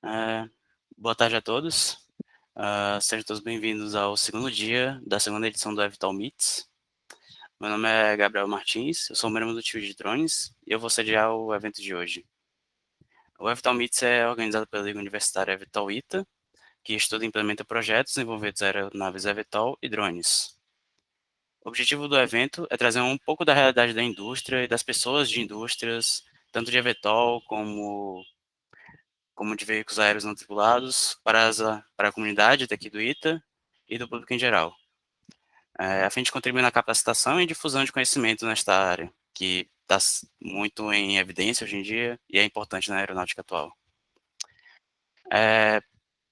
É, Boa tarde a todos. Sejam todos bem-vindos ao segundo dia da segunda edição do Evital Meets. Meu nome é Gabriel Martins, eu sou membro do time de drones e eu vou sediar o evento de hoje. O Evital Meets é organizado pela Liga Universitária Evital ITA, que estuda e implementa projetos envolvendo aeronaves Evital e drones. O objetivo do evento é trazer um pouco da realidade da indústria e das pessoas de indústrias, tanto de Evital como de veículos aéreos não tripulados, para a comunidade daqui do ITA e do público em geral, a fim de contribuir na capacitação e difusão de conhecimento nesta área, que está muito em evidência hoje em dia e é importante na aeronáutica atual.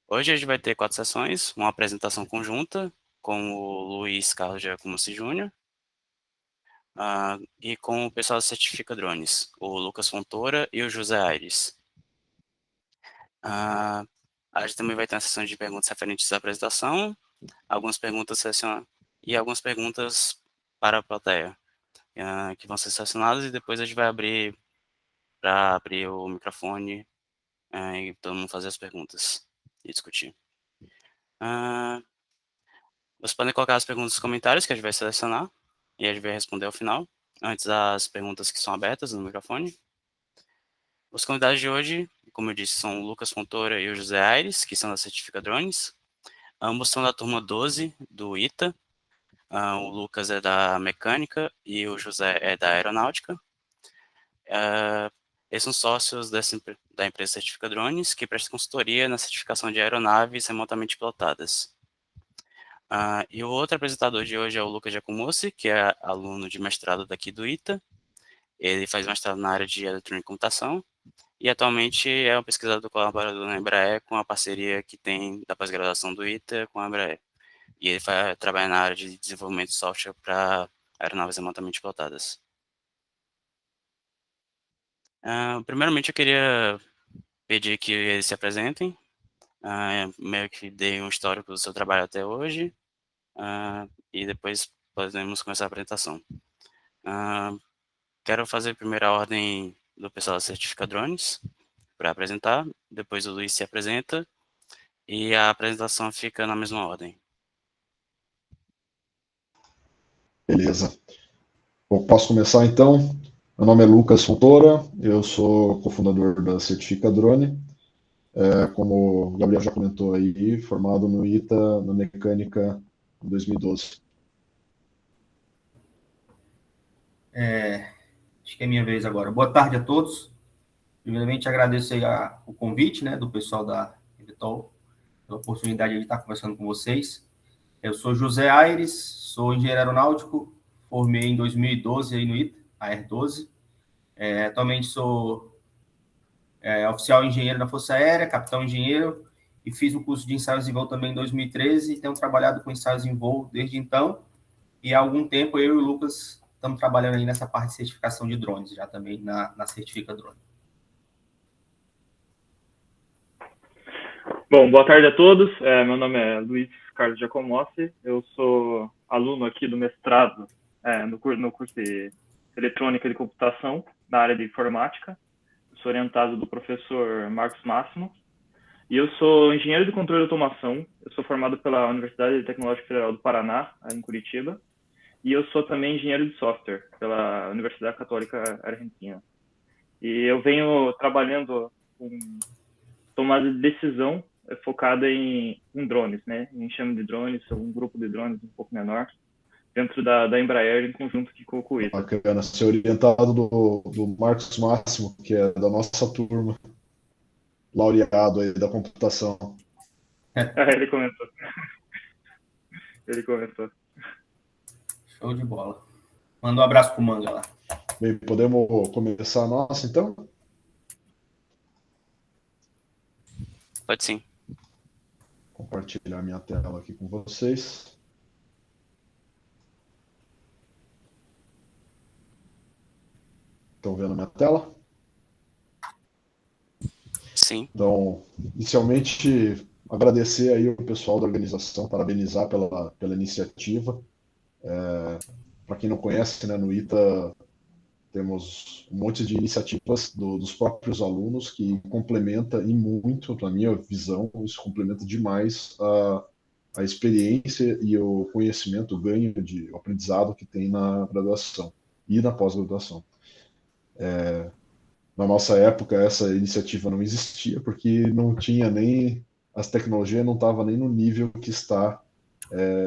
Hoje a gente vai ter 4 sessões, uma apresentação conjunta com o Luiz Carlos Giacomussi Júnior, e com o pessoal da Certifica Drones, o Lucas Fontoura e o José Aires. A gente também vai ter uma sessão de perguntas referentes à apresentação, algumas perguntas e algumas perguntas para a plateia, que vão ser selecionadas e depois a gente vai abrir para abrir o microfone e todo mundo fazer as perguntas e discutir. Vocês podem colocar as perguntas nos comentários que a gente vai selecionar e a gente vai responder ao final, antes das perguntas que são abertas no microfone. Os convidados de hoje, como eu disse, são o Lucas Fontoura e o José Aires, que são da Certifica Drones. Ambos são da turma 12 do ITA. O Lucas é da mecânica e o José é da aeronáutica. Eles são sócios da empresa Certifica Drones, que presta consultoria na certificação de aeronaves remotamente pilotadas. E o outro apresentador de hoje é o Lucas Giacomussi, que é aluno de mestrado daqui do ITA. Ele faz mestrado na área de eletrônica e computação e atualmente é um pesquisador colaborador na Embraer com a parceria que tem da pós-graduação do ITA com a Embraer. E ele trabalha na área de desenvolvimento de software para aeronaves remotamente pilotadas. Primeiramente, eu queria pedir que eles se apresentem, meio que deem um histórico do seu trabalho até hoje, e depois podemos começar a apresentação. Quero fazer primeiro a ordem do pessoal da Certifica Drones para apresentar, depois o Luiz se apresenta e a apresentação fica na mesma ordem. Beleza. Bom, posso começar então? Meu nome é Lucas Fontoura, eu sou cofundador da Certifica Drone. Como o Gabriel já comentou aí, formado no ITA, na mecânica, em 2012. Acho que é minha vez agora. Boa tarde a todos. Primeiramente, agradeço aí o convite, né, do pessoal da Evital, pela oportunidade de estar conversando com vocês. Eu sou José Aires, sou engenheiro aeronáutico, formei em 2012 aí no ITA, AR12. Atualmente sou oficial engenheiro na Força Aérea, capitão engenheiro, e fiz o curso de ensaios em voo também em 2013 e tenho trabalhado com ensaios em voo desde então. E há algum tempo eu e o Lucas estamos trabalhando aí nessa parte de certificação de drones, já também na Certifica Drone. Bom, boa tarde a todos. Meu nome é Luiz Carlos Giacomossi. Eu sou aluno aqui do mestrado no curso de Eletrônica e Computação, na área de Informática. Eu sou orientado do professor Marcos Máximo. E eu sou engenheiro de controle de automação. Eu sou formado pela Universidade Tecnológica Federal do Paraná, em Curitiba. E eu sou também engenheiro de software pela Universidade Católica Argentina. E eu venho trabalhando com tomada de decisão focada em drones, né? Em enxame de drones, um grupo de drones um pouco menor, dentro da Embraer, em conjunto aqui com o ITA. Bacana, ser orientado do Marcos Máximo, que é da nossa turma, laureado aí da computação. Ele comentou. Ele comentou. Show de bola. Manda um abraço pro Manga lá. Bem, podemos começar a nossa, então? Pode sim. Compartilhar minha tela aqui com vocês. Estão vendo minha tela? Sim. Então, inicialmente, agradecer aí o pessoal da organização, parabenizar pela iniciativa. Para quem não conhece, né, no ITA temos um monte de iniciativas dos próprios alunos que complementa e muito, na minha visão, isso complementa demais a experiência e o conhecimento, o ganho de o aprendizado que tem na graduação e na pós-graduação. Na nossa época, essa iniciativa não existia, porque não tinha nem, as tecnologias não estavam nem no nível que está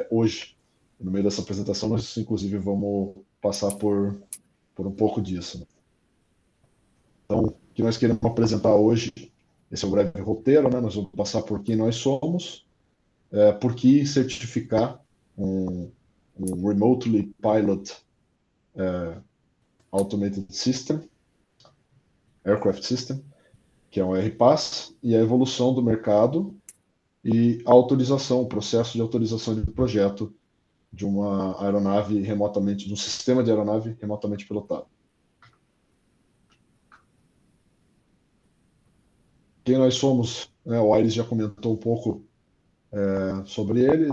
hoje. No meio dessa apresentação, nós, inclusive, vamos passar por um pouco disso. Então, o que nós queremos apresentar hoje, esse é o breve roteiro, né? Nós vamos passar por quem nós somos, por que certificar um Remotely Pilot Automated System, Aircraft System, que é um RPAS, e a evolução do mercado e a autorização, o processo de autorização de projeto de uma aeronave remotamente, de um sistema de aeronave remotamente pilotado. Quem nós somos, né? O Aires já comentou um pouco sobre ele.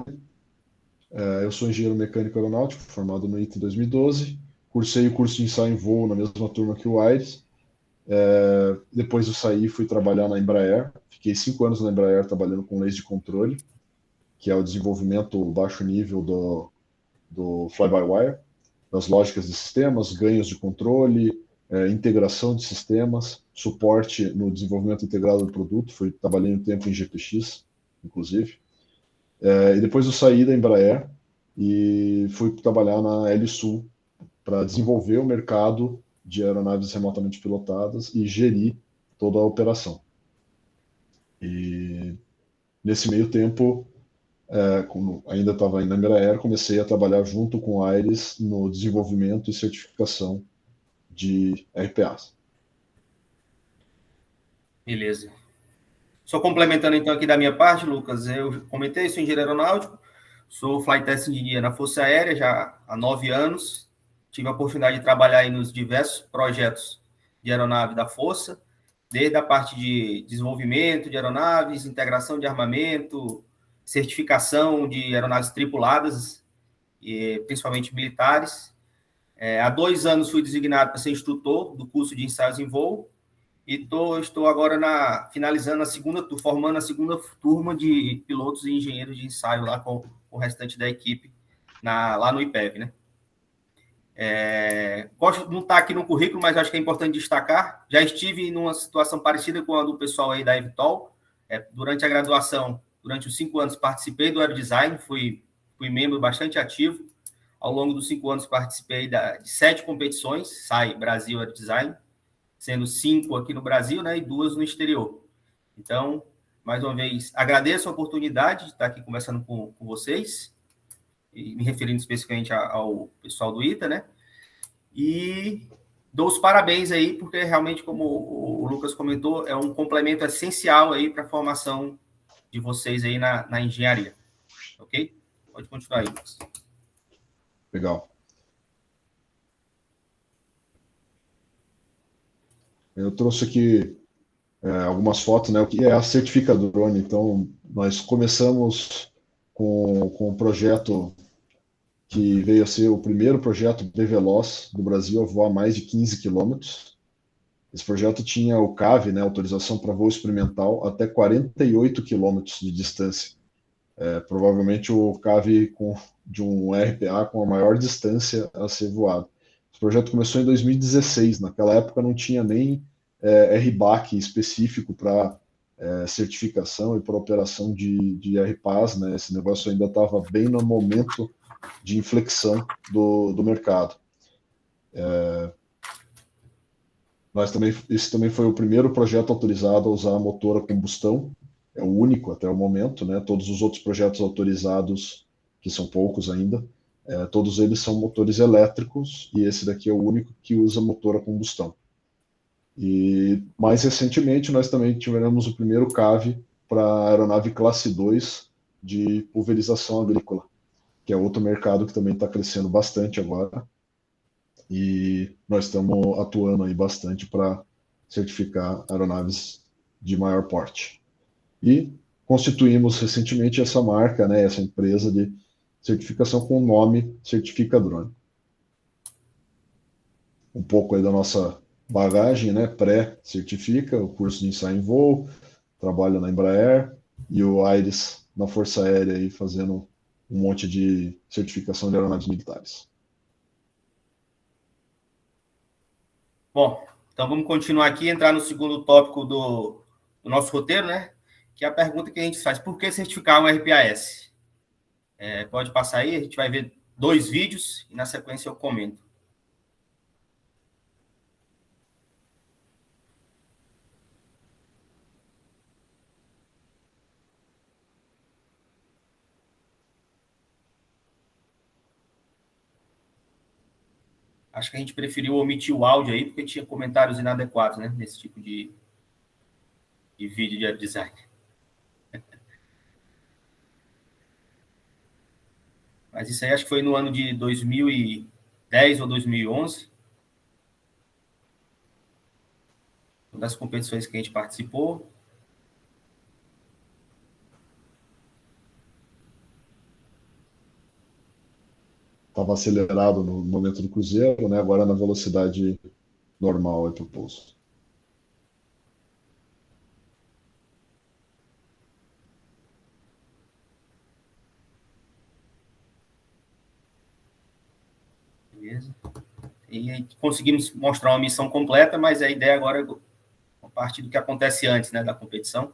Eu sou engenheiro mecânico aeronáutico, formado no ITA em 2012. Cursei o curso de ensaio em voo na mesma turma que o Aires. Depois eu saí e fui trabalhar na Embraer. Fiquei 5 anos na Embraer trabalhando com leis de controle, que é o desenvolvimento baixo nível do fly-by-wire, das lógicas de sistemas, ganhos de controle, integração de sistemas, suporte no desenvolvimento integrado do produto. Trabalhei um tempo em GPX, inclusive. E depois eu saí da Embraer e fui trabalhar na Helisul para desenvolver o mercado de aeronaves remotamente pilotadas e gerir toda a operação. E nesse meio tempo, como ainda estava na Embraer, comecei a trabalhar junto com a Aires no desenvolvimento e certificação de RPAs. Beleza. Só complementando então aqui da minha parte, Lucas, eu comentei, sou engenheiro aeronáutico, sou flight test engineer na Força Aérea já há 9 anos. Tive a oportunidade de trabalhar aí nos diversos projetos de aeronave da Força, desde a parte de desenvolvimento de aeronaves, integração de armamento, certificação de aeronaves tripuladas, principalmente militares. Há 2 anos fui designado para ser instrutor do curso de ensaios em voo e estou agora finalizando formando a segunda turma de pilotos e engenheiros de ensaio lá com o restante da equipe lá no IPEV, né? Não está aqui no currículo, mas acho que é importante destacar. Já estive numa situação parecida com a do pessoal aí da Evitol. Durante a graduação, durante os 5 anos, participei do Aerodesign, fui membro bastante ativo. Ao longo dos 5 anos, participei de 7 competições, SAI Brasil Aerodesign, sendo 5 aqui no Brasil, né, e 2 no exterior. Então, mais uma vez, agradeço a oportunidade de estar aqui conversando com vocês, e me referindo especificamente ao pessoal do ITA, né? E dou os parabéns aí, porque realmente, como o Lucas comentou, é um complemento essencial aí para a formação de vocês aí na engenharia. Ok? Pode continuar aí, Lucas. Legal. Eu trouxe aqui algumas fotos, né? O que é a Certifica Drone. Então, nós começamos com um projeto que veio a ser o primeiro projeto BVLOS do Brasil a voar mais de 15 quilômetros. Esse projeto tinha o CAV, né, autorização para voo experimental, até 48 quilômetros de distância. Provavelmente o CAV de um RPA com a maior distância a ser voado. Esse projeto começou em 2016. Naquela época não tinha nem RBAC específico para certificação e para operação de RPAs, né? Esse negócio ainda estava bem no momento de inflexão do mercado. Esse também foi o primeiro projeto autorizado a usar motor a combustão, é o único até o momento, né? Todos os outros projetos autorizados, que são poucos ainda, todos eles são motores elétricos, e esse daqui é o único que usa motor a combustão. E mais recentemente nós também tivemos o primeiro CAV para aeronave classe 2 de pulverização agrícola, que é outro mercado que também está crescendo bastante agora, e nós estamos atuando aí bastante para certificar aeronaves de maior porte. E constituímos recentemente essa marca, né, essa empresa de certificação com o nome Certifica Drone. um pouco aí da nossa bagagem, né? Pré-certifica, o curso de ensaio em voo, trabalha na Embraer, e o Aires na Força Aérea aí fazendo um monte de certificação de aeronaves militares. Bom, então vamos continuar aqui, entrar no segundo tópico do nosso roteiro, né? Que é a pergunta que a gente faz: por que certificar um RPAS? Pode passar aí, a gente vai ver 2 vídeos e na sequência eu comento. Acho que a gente preferiu omitir o áudio aí, porque tinha comentários inadequados, né? Nesse tipo de vídeo de design. Mas isso aí acho que foi no ano de 2010 ou 2011. Uma das competições que a gente participou. Estava acelerado no momento do cruzeiro, né? Agora na velocidade normal para o pouso. Beleza. E conseguimos mostrar uma missão completa, mas a ideia agora é a partir do que acontece antes, né, da competição.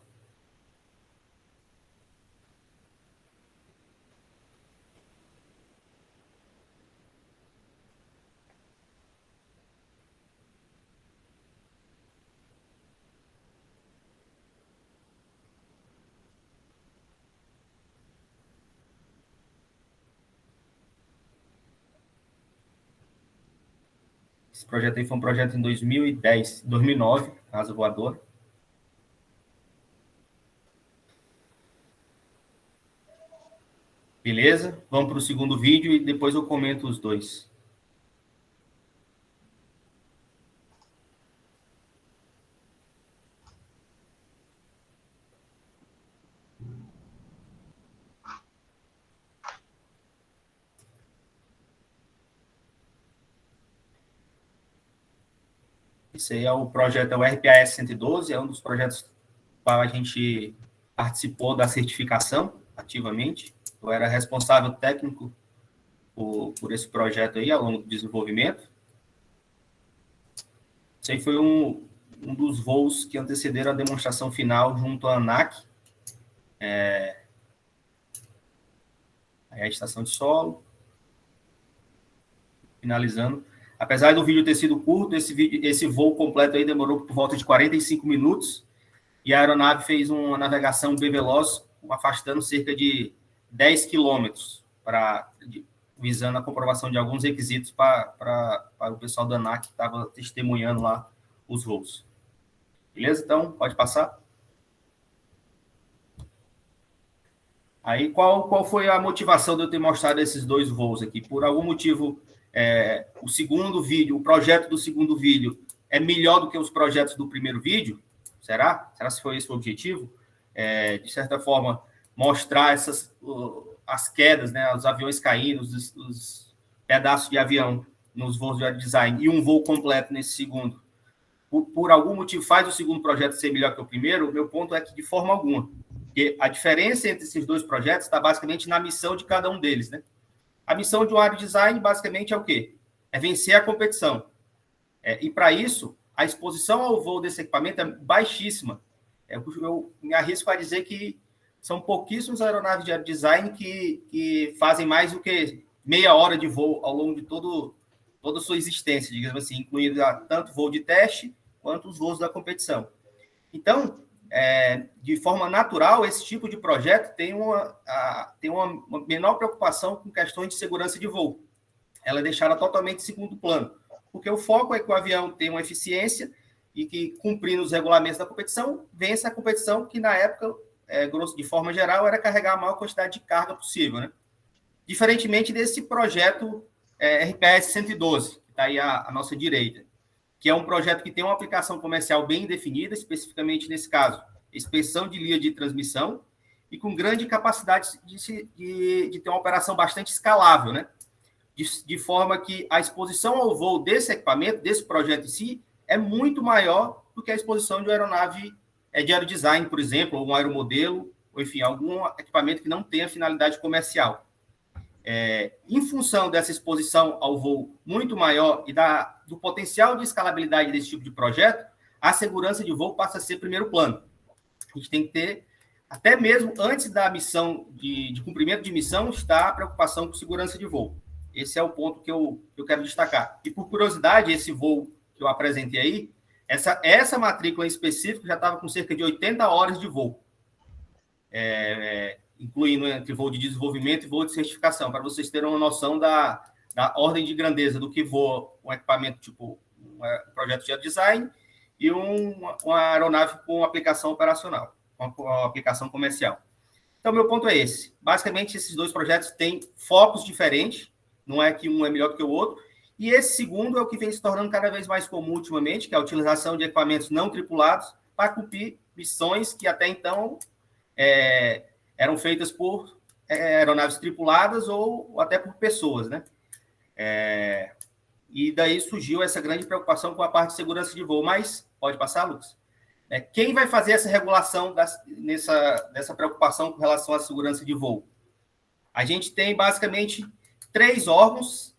Esse projeto aí foi um projeto em 2009, Asa Voadora. Beleza? Vamos para o segundo vídeo e depois eu comento os 2. Esse aí é o projeto, é o RPAS 112, é um dos projetos qual a gente participou da certificação ativamente. Eu era responsável técnico por esse projeto aí ao longo do desenvolvimento. Esse aí foi um dos voos que antecederam a demonstração final junto à ANAC. Aí a estação de solo. Finalizando. Apesar do vídeo ter sido curto, esse voo completo aí demorou por volta de 45 minutos e a aeronave fez uma navegação bem veloz, afastando cerca de 10 quilômetros, visando a comprovação de alguns requisitos para o pessoal da ANAC que estava testemunhando lá os voos. Beleza? Então, pode passar. Aí, qual foi a motivação de eu ter mostrado esses 2 voos aqui? Por algum motivo, o segundo vídeo, o projeto do segundo vídeo é melhor do que os projetos do primeiro vídeo? Será? Será que foi esse o objetivo? De certa forma, mostrar as quedas, né, os aviões caindo, os pedaços de avião nos voos de design e um voo completo nesse segundo. Por algum motivo faz o segundo projeto ser melhor que o primeiro? O meu ponto é que de forma alguma. Porque a diferença entre esses 2 projetos está basicamente na missão de cada um deles, né? A missão de um aerodesign, basicamente, é o quê? É vencer a competição. E, para isso, a exposição ao voo desse equipamento é baixíssima. Eu me arrisco a dizer que são pouquíssimos aeronaves de aerodesign que fazem mais do que meia hora de voo ao longo de toda a sua existência, digamos assim, incluindo tanto voo de teste quanto os voos da competição. Então, de forma natural, esse tipo de projeto tem uma menor preocupação com questões de segurança de voo. Ela é deixada totalmente em segundo plano, porque o foco é que o avião tenha uma eficiência e que, cumprindo os regulamentos da competição, vença a competição, que na época, de forma geral, era carregar a maior quantidade de carga possível, né? Diferentemente desse projeto RPAS 112, que está aí à nossa direita, que é um projeto que tem uma aplicação comercial bem definida, especificamente nesse caso, expansão de linha de transmissão e com grande capacidade de ter uma operação bastante escalável, né? de forma que a exposição ao voo desse equipamento, desse projeto em si, é muito maior do que a exposição de uma aeronave de aerodesign, por exemplo, ou um aeromodelo, ou enfim, algum equipamento que não tenha finalidade comercial. Em função dessa exposição ao voo muito maior e do potencial de escalabilidade desse tipo de projeto, a segurança de voo passa a ser primeiro plano. A gente tem que ter, até mesmo antes da missão, de cumprimento de missão, está a preocupação com segurança de voo. Esse é o ponto que eu quero destacar. E por curiosidade, esse voo que eu apresentei aí, essa matrícula em específico já estava com cerca de 80 horas de voo, incluindo entre voo de desenvolvimento e voo de certificação, para vocês terem uma noção da ordem de grandeza do que voa um equipamento tipo um projeto de design e uma aeronave com aplicação operacional, com aplicação comercial. Então, meu ponto é esse. Basicamente, esses dois projetos têm focos diferentes, não é que um é melhor do que o outro, e esse segundo é o que vem se tornando cada vez mais comum ultimamente, que é a utilização de equipamentos não tripulados para cumprir missões que até então eram feitas por aeronaves tripuladas ou até por pessoas, né? E daí surgiu essa grande preocupação com a parte de segurança de voo. Mas, pode passar, Lucas? Quem vai fazer essa regulação dessa preocupação com relação à segurança de voo? A gente tem, basicamente, 3 órgãos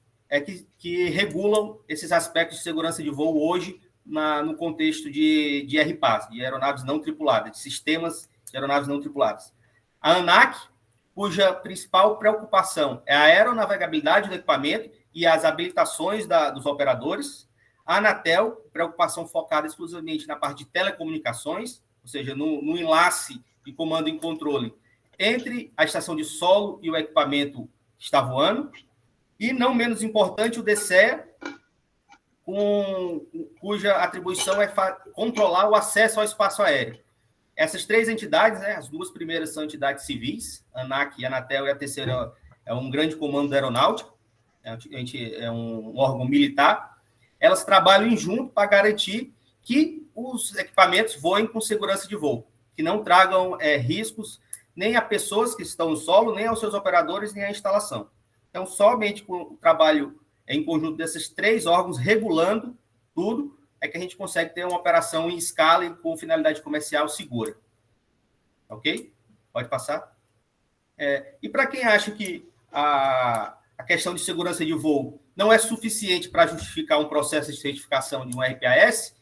que regulam esses aspectos de segurança de voo hoje no contexto de RPAS, de aeronaves não tripuladas, de sistemas de aeronaves não tripuladas. A ANAC, cuja principal preocupação é a aeronavegabilidade do equipamento e as habilitações dos operadores. A Anatel, preocupação focada exclusivamente na parte de telecomunicações, ou seja, no enlace de comando e controle entre a estação de solo e o equipamento que está voando. E, não menos importante, o DCE, cuja atribuição é controlar o acesso ao espaço aéreo. Essas 3 entidades, né, as 2 primeiras são entidades civis, a ANAC e a Anatel, e a terceira é um grande comando da aeronáutica, é um órgão militar. Elas trabalham em junto para garantir que os equipamentos voem com segurança de voo, que não tragam riscos nem a pessoas que estão no solo, nem aos seus operadores, nem à instalação. Então, somente com o trabalho em conjunto desses 3 órgãos regulando tudo, é que a gente consegue ter uma operação em escala e com finalidade comercial segura. Ok? Pode passar. E para quem acha que a questão de segurança de voo não é suficiente para justificar um processo de certificação de um RPAS,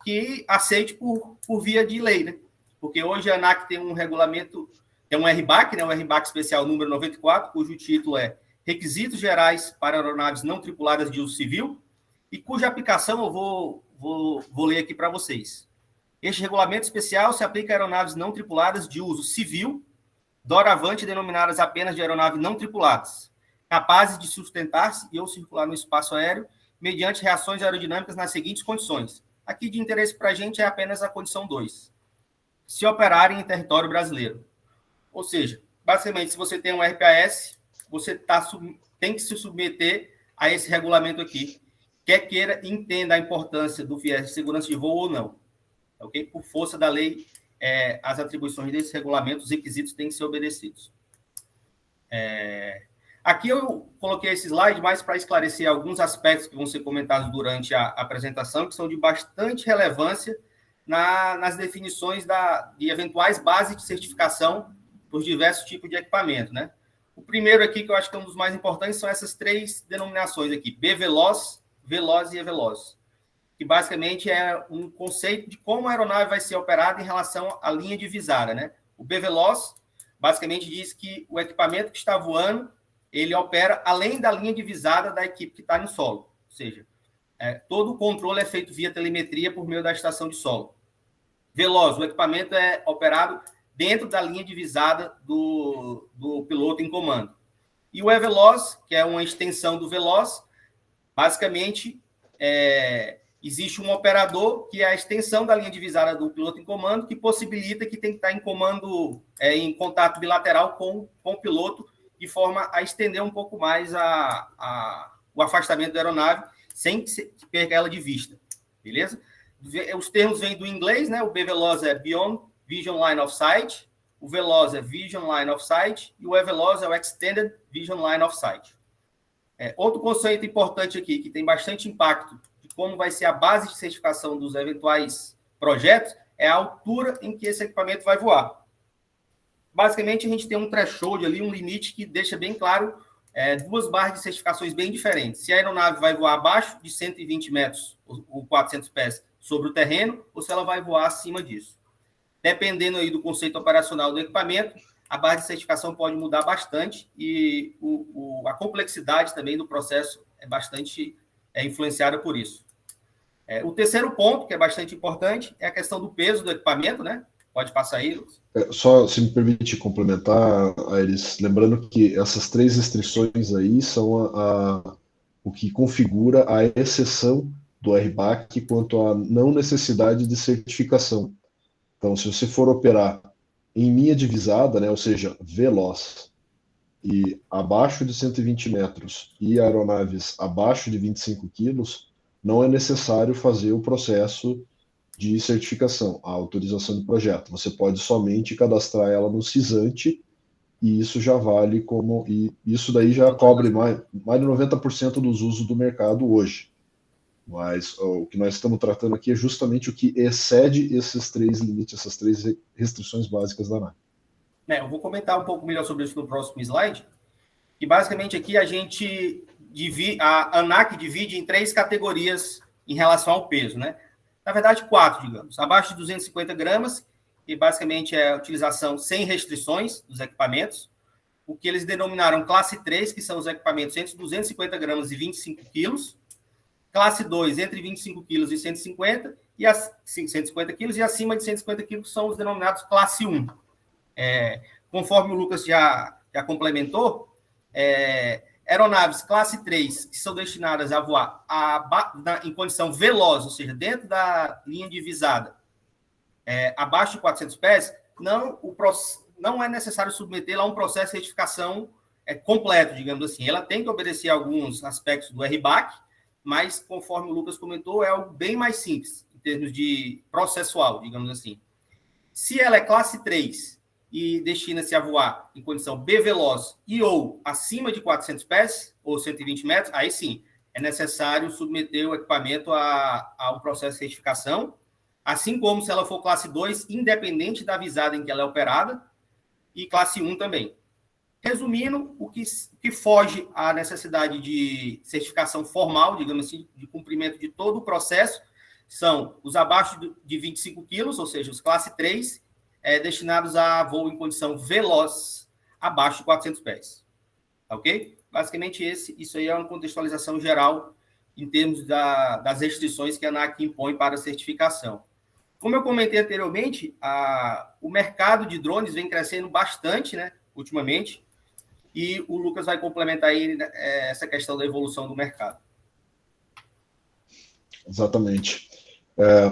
que aceite por via de lei, né? Porque hoje a ANAC tem um regulamento, tem um RBAC, né? Um RBAC especial número 94, cujo título é Requisitos Gerais para Aeronaves Não Tripuladas de Uso Civil, e cuja aplicação eu vou ler aqui para vocês. Este regulamento especial se aplica a aeronaves não tripuladas de uso civil, doravante denominadas apenas de aeronaves não tripuladas, capazes de sustentar-se e ou circular no espaço aéreo mediante reações aerodinâmicas nas seguintes condições. Aqui de interesse para a gente é apenas a condição 2. Se operarem em território brasileiro. Ou seja, basicamente, se você tem um RPAS, você tem que se submeter a esse regulamento aqui, quer queira entenda a importância do viés de segurança de voo ou não. Ok? Por força da lei, as atribuições desse regulamento, os requisitos têm que ser obedecidos. Aqui eu coloquei esse slide mais para esclarecer alguns aspectos que vão ser comentados durante a apresentação, que são de bastante relevância nas definições de eventuais bases de certificação por diversos tipos de equipamento, né? O primeiro aqui, que eu acho que é um dos mais importantes, são essas 3 denominações aqui, BVeloz, Veloz e EVeloz, que basicamente é um conceito de como a aeronave vai ser operada em relação à linha de visada, né? O BVeloz basicamente diz que o equipamento que está voando, ele opera além da linha de visada da equipe que está no solo, ou seja, todo o controle é feito via telemetria por meio da estação de solo. Veloz, o equipamento é operado dentro da linha de visada do piloto em comando. E o EVeloz, que é uma extensão do Veloz, basicamente existe um operador que é a extensão da linha de visada do piloto em comando, que possibilita que tem que estar em comando, em contato bilateral com o piloto, de forma a estender um pouco mais o afastamento da aeronave, sem que perca ela de vista. Beleza? Os termos vêm do inglês, né? O BVeloz é Beyond Vision Line of Sight, o Veloz é Vision Line of Sight, e o EVeloz é o Extended Vision Line of Sight. Outro conceito importante aqui, que tem bastante impacto de como vai ser a base de certificação dos eventuais projetos, é a altura em que esse equipamento vai voar. Basicamente, a gente tem um threshold ali, um limite que deixa bem claro duas barras de certificações bem diferentes. Se a aeronave vai voar abaixo de 120 metros, ou 400 pés, sobre o terreno, ou se ela vai voar acima disso. Dependendo aí do conceito operacional do equipamento, a barra de certificação pode mudar bastante e a complexidade também do processo é bastante influenciada por isso. O terceiro ponto, que é bastante importante, é a questão do peso do equipamento, né? Pode passar aí, Lucas. Só se me permite complementar, Aires, lembrando que essas 3 restrições aí são o que configura a exceção do RBAC quanto à não necessidade de certificação. Então, se você for operar em linha divisada, né, ou seja, veloz, e abaixo de 120 metros e aeronaves abaixo de 25 quilos, não é necessário fazer o processo de certificação, a autorização de projeto. Você pode somente cadastrar ela no CISANTE e isso já vale como... E isso daí já cobre mais de 90% dos usos do mercado hoje. Mas o que nós estamos tratando aqui é justamente o que excede esses 3 limites, essas 3 restrições básicas da ANAC. Eu vou comentar um pouco melhor sobre isso no próximo slide. E basicamente aqui a ANAC divide em 3 categorias em relação ao peso, né? Na verdade, 4, digamos. Abaixo de 250 gramas, que basicamente é a utilização sem restrições dos equipamentos. O que eles denominaram classe 3, que são os equipamentos entre 250 gramas e 25 quilos. Classe 2, entre 25 quilos e 150, 150 quilos, e acima de 150 quilos são os denominados classe 1. Conforme o Lucas já complementou, aeronaves classe 3, que são destinadas a voar em condição veloz, ou seja, dentro da linha divisada, abaixo de 400 pés, não é necessário submetê-la a um processo de certificação completo, digamos assim. Ela tem que obedecer alguns aspectos do RBAC, mas, conforme o Lucas comentou, é algo bem mais simples, em termos de processual, digamos assim. Se ela é classe 3 e destina-se a voar em condição B veloz ou acima de 400 pés, ou 120 metros, aí sim, é necessário submeter o equipamento a um processo de certificação, assim como se ela for classe 2, independente da visada em que ela é operada, e classe 1 também. Resumindo, o que foge à necessidade de certificação formal, digamos assim, de cumprimento de todo o processo, são os abaixo de 25 quilos, ou seja, os classe 3, destinados a voo em condição veloz, abaixo de 400 pés. Ok? Basicamente, isso aí é uma contextualização geral em termos das restrições que a ANAC impõe para a certificação. Como eu comentei anteriormente, o mercado de drones vem crescendo bastante, né, ultimamente, e o Lucas vai complementar aí essa questão da evolução do mercado. Exatamente.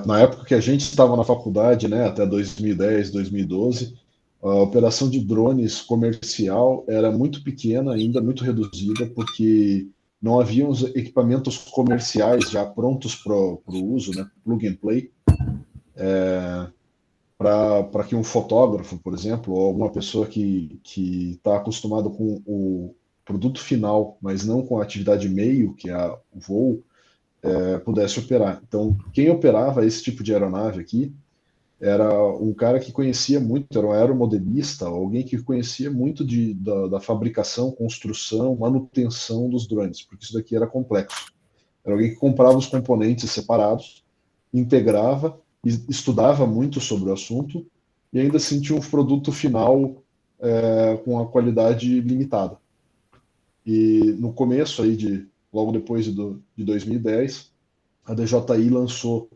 Na época que a gente estava na faculdade, né, até 2010, 2012, a operação de drones comercial era muito pequena, ainda muito reduzida, porque não havia os equipamentos comerciais já prontos para o uso, né, plug and play, para que um fotógrafo, por exemplo, ou alguma pessoa que está acostumado com o produto final, mas não com a atividade meio, que é o voo, pudesse operar. Então, quem operava esse tipo de aeronave aqui era um cara que conhecia muito, era um aeromodelista, alguém que conhecia muito da fabricação, construção, manutenção dos drones, porque isso daqui era complexo. Era alguém que comprava os componentes separados, integrava, estudava muito sobre o assunto e ainda assim tinha um produto final com a qualidade limitada. E no começo aí logo depois de 2010, a DJI lançou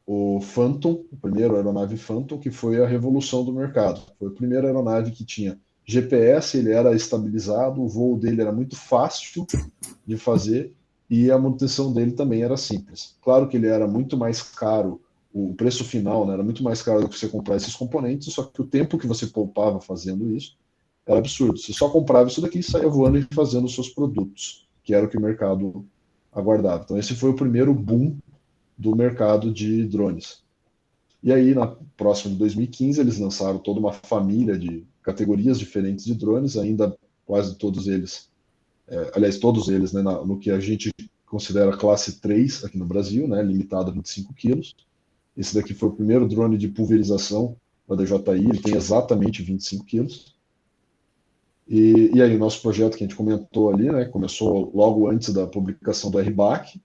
o Phantom, a primeira aeronave Phantom, que foi a revolução do mercado. Foi a primeira aeronave que tinha GPS, ele era estabilizado, o voo dele era muito fácil de fazer e a manutenção dele também era simples. Claro que ele era muito mais caro, o preço final, né, era muito mais caro do que você comprar esses componentes, só que o tempo que você poupava fazendo isso era absurdo. Você só comprava isso daqui e saía voando e fazendo os seus produtos, que era o que o mercado aguardava. Então esse foi o primeiro boom do mercado de drones. E aí, na próxima de 2015, eles lançaram toda uma família de categorias diferentes de drones, ainda quase todos eles aliás, todos eles, né, no que a gente considera classe 3 aqui no Brasil, né, limitado a 25 quilos. Esse daqui foi o primeiro drone de pulverização da DJI, ele tem exatamente 25 quilos. E aí o nosso projeto que a gente comentou ali, né, começou logo antes da publicação do RBAC,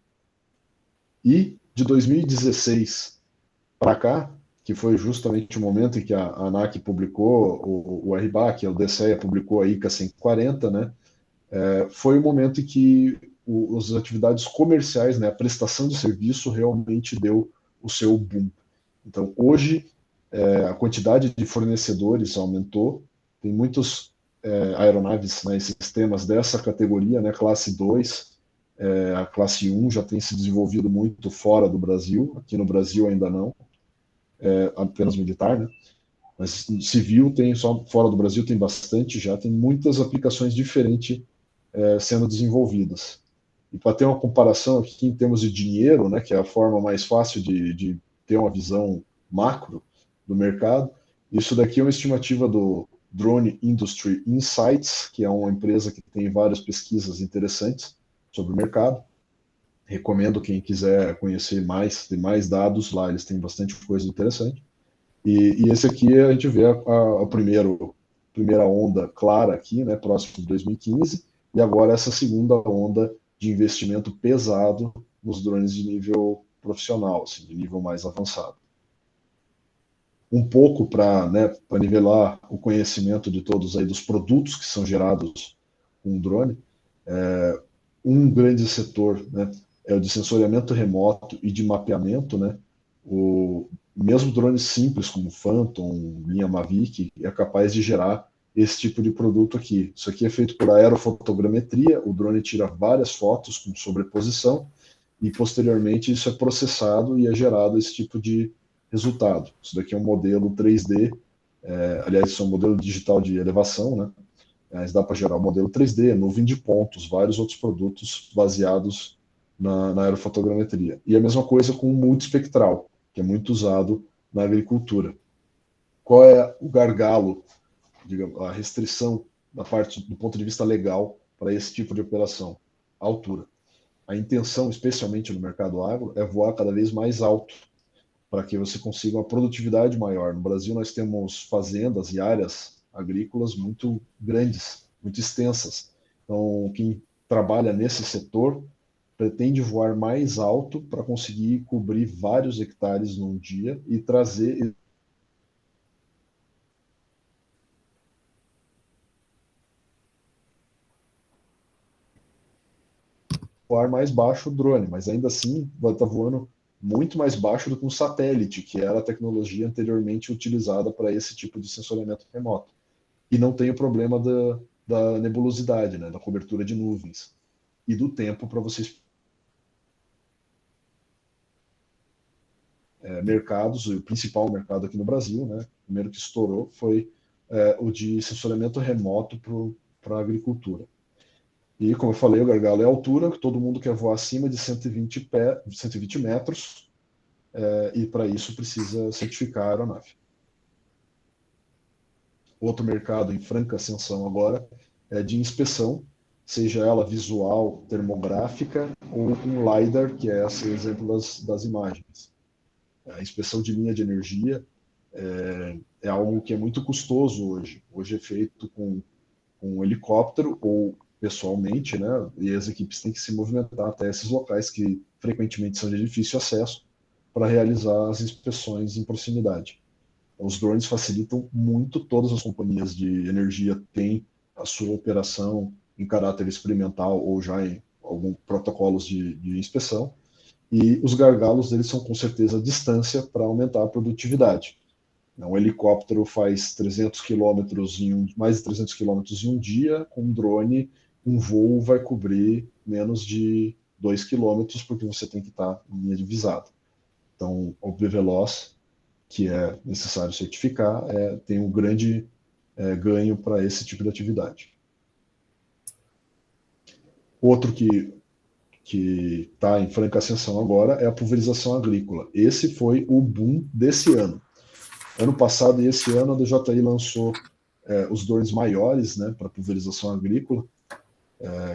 e de 2016 para cá, que foi justamente o momento em que a ANAC publicou o RBAC, a DCEA publicou a ICA 140, né, foi o momento em que as atividades comerciais, né, a prestação de serviço realmente deu o seu boom. Então, hoje, a quantidade de fornecedores aumentou, tem muitos aeronaves, né, sistemas dessa categoria, né, classe 2, a classe 1 já tem se desenvolvido muito fora do Brasil, aqui no Brasil ainda não, apenas militar, né? Mas civil tem só, fora do Brasil tem bastante já, tem muitas aplicações diferentes sendo desenvolvidas. E para ter uma comparação aqui em termos de dinheiro, né, que é a forma mais fácil de ter uma visão macro do mercado, isso daqui é uma estimativa do Drone Industry Insights, que é uma empresa que tem várias pesquisas interessantes sobre o mercado. Recomendo quem quiser conhecer mais, ter mais dados lá, eles têm bastante coisa interessante. E esse aqui a gente vê a primeira onda clara aqui, né, próximo de 2015, e agora essa segunda onda de investimento pesado nos drones de nível profissional, assim, de nível mais avançado. Um pouco para, né, para nivelar o conhecimento de todos aí dos produtos que são gerados com o drone, um grande setor, né, é o de sensoriamento remoto e de mapeamento, né? Mesmo drones simples como Phantom, linha Mavic, é capaz de gerar esse tipo de produto aqui. Isso aqui é feito por aerofotogrametria, o drone tira várias fotos com sobreposição e posteriormente isso é processado e é gerado esse tipo de resultado. Isso daqui é um modelo 3D, aliás, isso é um modelo digital de elevação, né? Mas dá para gerar um modelo 3D, nuvem de pontos, vários outros produtos baseados na aerofotogrametria. E a mesma coisa com o multiespectral, que é muito usado na agricultura. Qual é o gargalo, digamos, a restrição da parte do ponto de vista legal para esse tipo de operação? A altura. A intenção, especialmente no mercado agro, é voar cada vez mais alto, para que você consiga uma produtividade maior. No Brasil nós temos fazendas e áreas agrícolas muito grandes, muito extensas. Então, quem trabalha nesse setor pretende voar mais alto para conseguir cobrir vários hectares num dia e trazer voar mais baixo o drone, mas ainda assim vai estar voando muito mais baixo do que um satélite, que era a tecnologia anteriormente utilizada para esse tipo de sensoriamento remoto. E não tem o problema da nebulosidade, né, da cobertura de nuvens e do tempo para vocês mercados. O principal mercado aqui no Brasil, né, o primeiro que estourou foi o de sensoriamento remoto para a agricultura. E, como eu falei, o gargalo é a altura, que todo mundo quer voar acima de 120 metros, e para isso precisa certificar a aeronave. Outro mercado em franca ascensão agora é de inspeção, seja ela visual, termográfica, ou com LiDAR, que é esse exemplo das imagens. A inspeção de linha de energia é algo que é muito custoso hoje. Hoje é feito com um helicóptero ou pessoalmente, né? E as equipes têm que se movimentar até esses locais que frequentemente são de difícil acesso para realizar as inspeções em proximidade. Os drones facilitam muito, todas as companhias de energia têm a sua operação em caráter experimental ou já em alguns protocolos de inspeção, e os gargalos deles são com certeza a distância para aumentar a produtividade. Um helicóptero faz 300 quilômetros mais de 300 quilômetros em um dia, com um drone, um voo vai cobrir menos de 2 quilômetros, porque você tem que estar em linha divisada. Então, o BVLOS, que é necessário certificar, tem um grande ganho para esse tipo de atividade. Outro que está em franca ascensão agora é a pulverização agrícola. Esse foi o boom desse ano. Ano passado e esse ano a DJI lançou os drones maiores, né, para pulverização agrícola,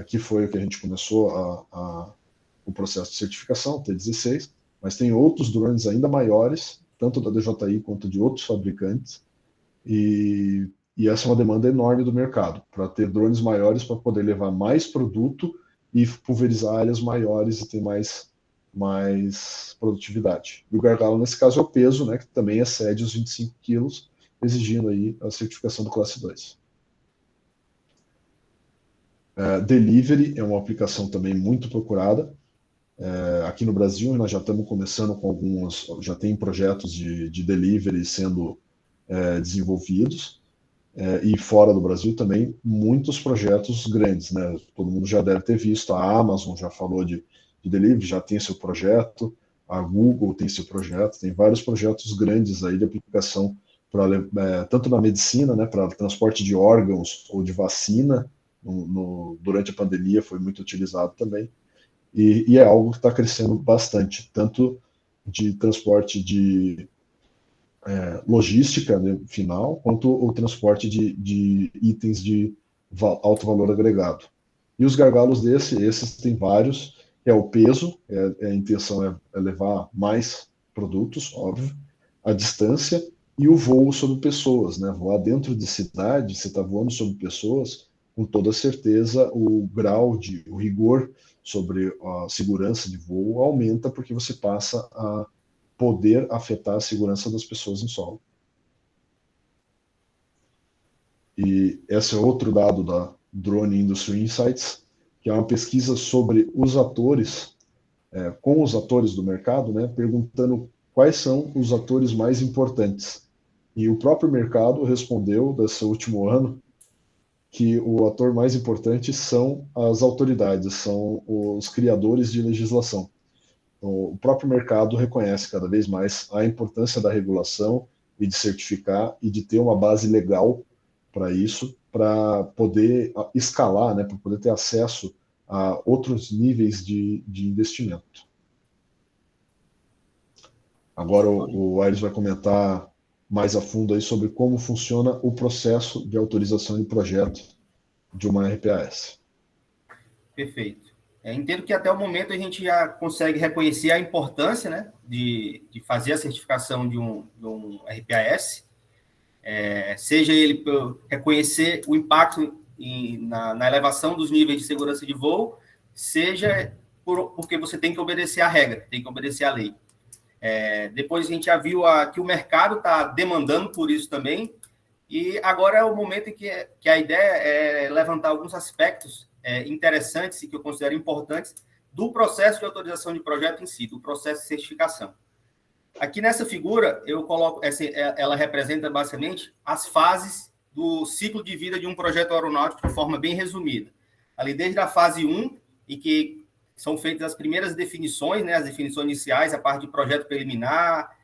que foi o que a gente começou o processo de certificação, T16, mas tem outros drones ainda maiores, tanto da DJI quanto de outros fabricantes, e essa é uma demanda enorme do mercado, para ter drones maiores para poder levar mais produto e pulverizar áreas maiores e ter mais produtividade. E o gargalo, nesse caso, é o peso, né, que também excede os 25 quilos, exigindo aí a certificação do classe 2. Delivery é uma aplicação também muito procurada. Aqui no Brasil, nós já estamos começando com alguns, já tem projetos de delivery sendo desenvolvidos, e fora do Brasil também, muitos projetos grandes, né? Todo mundo já deve ter visto, a Amazon já falou de delivery, já tem seu projeto, a Google tem seu projeto, tem vários projetos grandes aí de aplicação, tanto na medicina, né, para transporte de órgãos ou de vacina, durante a pandemia foi muito utilizado também, e é algo que está crescendo bastante, tanto de transporte de logística, né, final, quanto o transporte de itens de alto valor agregado. E os gargalos esses tem vários, o peso, a intenção é levar mais produtos, óbvio, a distância e o voo sobre pessoas, né? Voar dentro de cidade, você está voando sobre pessoas, com toda certeza o rigor sobre a segurança de voo aumenta, porque você passa a poder afetar a segurança das pessoas em solo. E esse é outro dado da Drone Industry Insights, que é uma pesquisa sobre os atores, com os atores do mercado, né, perguntando quais são os atores mais importantes. E o próprio mercado respondeu, desse último ano, que o ator mais importante são as autoridades, são os criadores de legislação. O próprio mercado reconhece cada vez mais a importância da regulação e de certificar e de ter uma base legal para isso, para poder escalar, né, para poder ter acesso a outros níveis de investimento. Agora o Aires vai comentar mais a fundo aí sobre como funciona o processo de autorização de projeto de uma RPAS. Perfeito. Entendo que até o momento a gente já consegue reconhecer a importância, né, de fazer a certificação de um RPAS, seja ele por reconhecer o impacto na elevação dos níveis de segurança de voo, seja porque você tem que obedecer à regra, tem que obedecer à lei. Depois a gente já viu que o mercado está demandando por isso também, e agora é o momento em que a ideia é levantar alguns aspectos interessantes e que eu considero importantes do processo de autorização de projeto em si, do processo de certificação. Aqui nessa figura, eu coloco, ela representa basicamente as fases do ciclo de vida de um projeto aeronáutico de forma bem resumida. Ali desde a fase 1, em que são feitas as primeiras definições, né, as definições iniciais, a parte de projeto preliminar,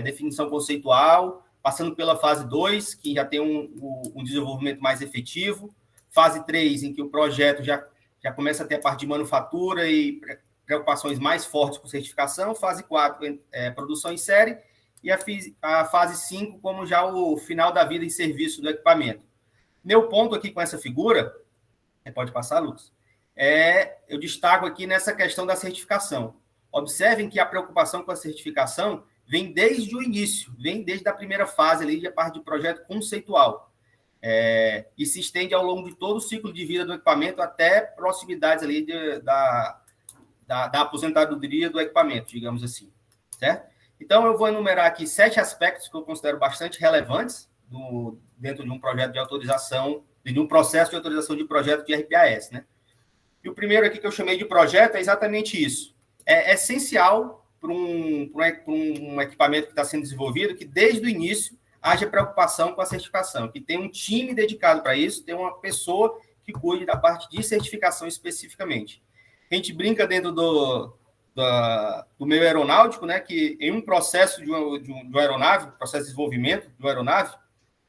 definição conceitual, passando pela fase 2, que já tem um desenvolvimento mais efetivo, fase 3, em que o projeto já começa a ter a parte de manufatura e preocupações mais fortes com certificação, fase 4, produção em série, e a fase 5, como já o final da vida em serviço do equipamento. Meu ponto aqui com essa figura, pode passar, Lucas, eu destaco aqui nessa questão da certificação. Observem que a preocupação com a certificação vem desde o início, vem desde a primeira fase ali, de parte de projeto conceitual. E se estende ao longo de todo o ciclo de vida do equipamento até proximidades ali da aposentadoria do equipamento, digamos assim, certo? Então, eu vou enumerar aqui 7 aspectos que eu considero bastante relevantes dentro de um projeto de autorização, de um processo de autorização de projeto de RPAS, né? E o primeiro aqui que eu chamei de projeto é exatamente isso. É essencial para um equipamento que está sendo desenvolvido que, desde o início, haja preocupação com a certificação, que tem um time dedicado para isso, tem uma pessoa que cuide da parte de certificação especificamente. A gente brinca dentro do meio aeronáutico, né, que em um processo de uma aeronave, processo de desenvolvimento de uma aeronave,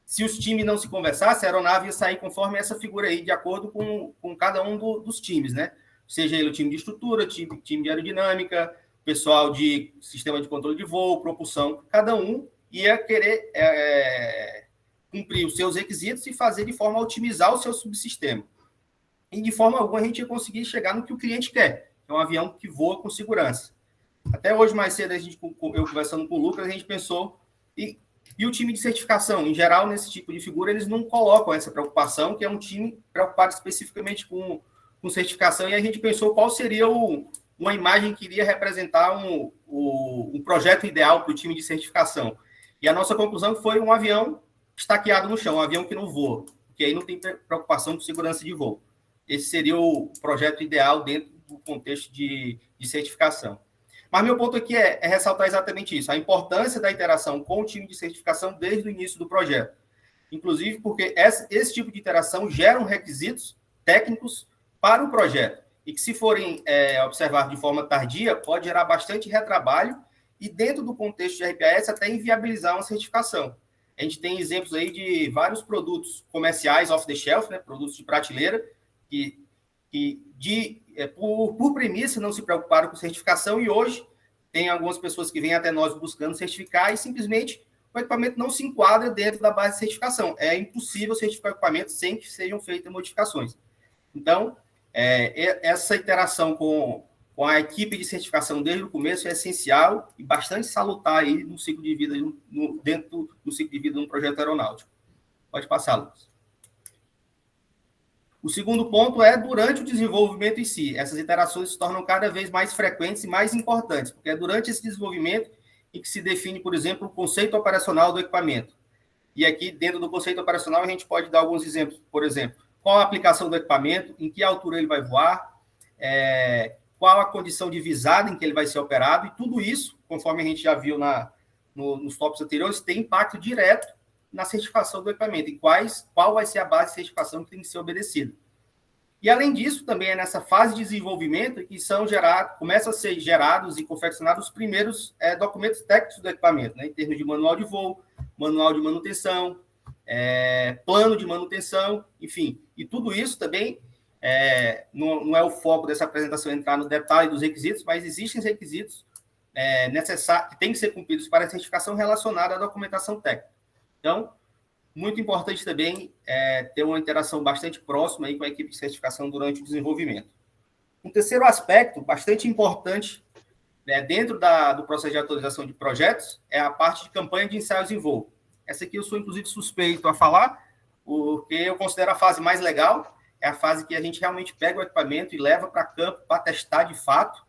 se os times não se conversassem, a aeronave ia sair conforme essa figura aí, de acordo com cada um dos times, né? Seja ele o time de estrutura, time de aerodinâmica, pessoal de sistema de controle de voo, propulsão, cada um ia querer cumprir os seus requisitos e fazer de forma a otimizar o seu subsistema. e de forma alguma a gente ia conseguir chegar no que o cliente quer, que é um avião que voa com segurança. Até hoje, mais cedo, eu conversando com o Lucas, a gente pensou, e o time de certificação, em geral, nesse tipo de figura, eles não colocam essa preocupação, que é um time preocupado especificamente com certificação, e a gente pensou qual seria uma imagem que iria representar um projeto ideal para o time de certificação. E a nossa conclusão foi um avião estaqueado no chão, um avião que não voa, porque aí não tem preocupação com segurança de voo. Esse seria o projeto ideal dentro do contexto de certificação. Mas meu ponto aqui é ressaltar exatamente isso, a importância da interação com o time de certificação desde o início do projeto. Inclusive porque esse tipo de interação gera requisitos técnicos para o projeto, e que se forem observados de forma tardia, pode gerar bastante retrabalho e dentro do contexto de RPAS até inviabilizar uma certificação. A gente tem exemplos aí de vários produtos comerciais off-the-shelf, né, produtos de prateleira, que por premissa não se preocuparam com certificação, e hoje tem algumas pessoas que vêm até nós buscando certificar e simplesmente o equipamento não se enquadra dentro da base de certificação. É impossível certificar o equipamento sem que sejam feitas modificações. Então, essa interação com a equipe de certificação desde o começo é essencial e bastante salutar aí no ciclo de vida, dentro do ciclo de vida de um projeto aeronáutico. Pode passar, Lucas. O segundo ponto é durante o desenvolvimento em si. Essas interações se tornam cada vez mais frequentes e mais importantes, porque é durante esse desenvolvimento em que se define, por exemplo, o conceito operacional do equipamento. E aqui, dentro do conceito operacional, a gente pode dar alguns exemplos. Por exemplo, qual a aplicação do equipamento, em que altura ele vai voar, qual a condição de visada em que ele vai ser operado, e tudo isso, conforme a gente já viu nos tópicos anteriores, tem impacto direto na certificação do equipamento, e qual vai ser a base de certificação que tem que ser obedecida. E, além disso, também é nessa fase de desenvolvimento que começam a ser gerados e confeccionados os primeiros documentos técnicos do equipamento, né, em termos de manual de voo, manual de manutenção, plano de manutenção, enfim. E tudo isso também não é o foco dessa apresentação entrar no detalhe dos requisitos, mas existem requisitos necessários que têm que ser cumpridos para a certificação relacionada à documentação técnica. Então, muito importante também ter uma interação bastante próxima aí com a equipe de certificação durante o desenvolvimento. Um terceiro aspecto bastante importante dentro do processo de autorização de projetos é a parte de campanha de ensaios em voo. Essa aqui eu sou, inclusive, suspeito a falar, porque eu considero a fase mais legal, é a fase que a gente realmente pega o equipamento e leva para campo para testar de fato,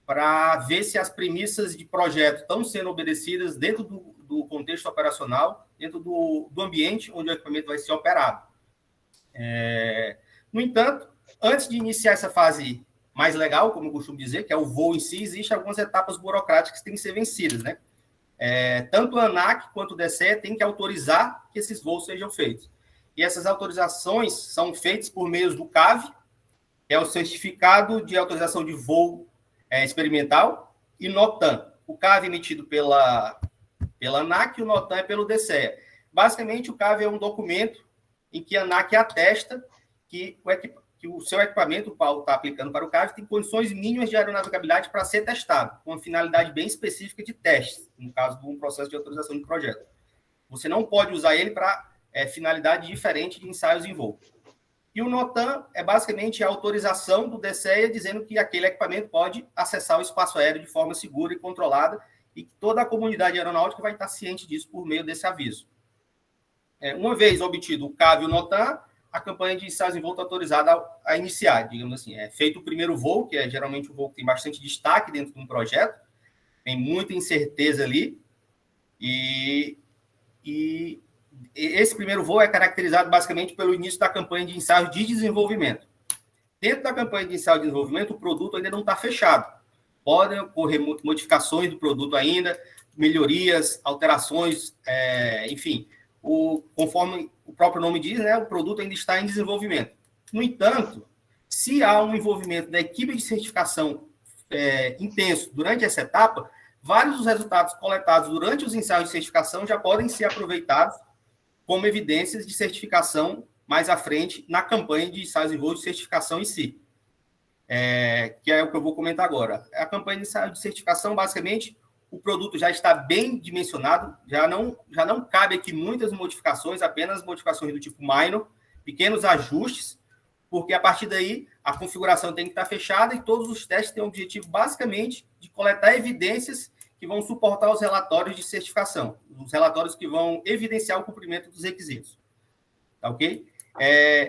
para ver se as premissas de projeto estão sendo obedecidas dentro do contexto operacional, dentro do ambiente onde o equipamento vai ser operado. No entanto, antes de iniciar essa fase mais legal, como eu costumo dizer, que é o voo em si, existem algumas etapas burocráticas que têm que ser vencidas, né? Tanto a ANAC quanto o DCE têm que autorizar que esses voos sejam feitos. E essas autorizações são feitas por meio do CAV, que é o Certificado de Autorização de Voo Experimental, e NOTAM. O CAV emitido pela ANAC e o NOTAM é pelo DCE. Basicamente, o CAV é um documento em que a ANAC atesta que o seu equipamento, o qual está aplicando para o CAV, tem condições mínimas de aeronavegabilidade para ser testado, com uma finalidade bem específica de testes, no caso de um processo de autorização de projeto. Você não pode usar ele para finalidade diferente de ensaios em voo. E o NOTAM é basicamente a autorização do DCEA dizendo que aquele equipamento pode acessar o espaço aéreo de forma segura e controlada, e que toda a comunidade aeronáutica vai estar ciente disso por meio desse aviso. Uma vez obtido o CAV e o NOTAM, a campanha de ensaios em voo está autorizada a iniciar, digamos assim. É feito o primeiro voo, que é geralmente um voo que tem bastante destaque dentro de um projeto, tem muita incerteza ali, e esse primeiro voo é caracterizado basicamente pelo início da campanha de ensaio de desenvolvimento. Dentro da campanha de ensaio de desenvolvimento, o produto ainda não está fechado. Podem ocorrer modificações do produto ainda, melhorias, alterações, enfim, conforme o próprio nome diz, né, o produto ainda está em desenvolvimento. No entanto, se há um envolvimento da equipe de certificação intenso durante essa etapa, vários dos resultados coletados durante os ensaios de certificação já podem ser aproveitados como evidências de certificação mais à frente na campanha de ensaios em voo de certificação em si. Que é o que eu vou comentar agora. A campanha de ensaio de certificação, basicamente, o produto já está bem dimensionado, já não cabe aqui muitas modificações, apenas modificações do tipo minor, pequenos ajustes, porque a partir daí a configuração tem que estar fechada e todos os testes têm o objetivo, basicamente, de coletar evidências que vão suportar os relatórios de certificação, os relatórios que vão evidenciar o cumprimento dos requisitos. Tá ok?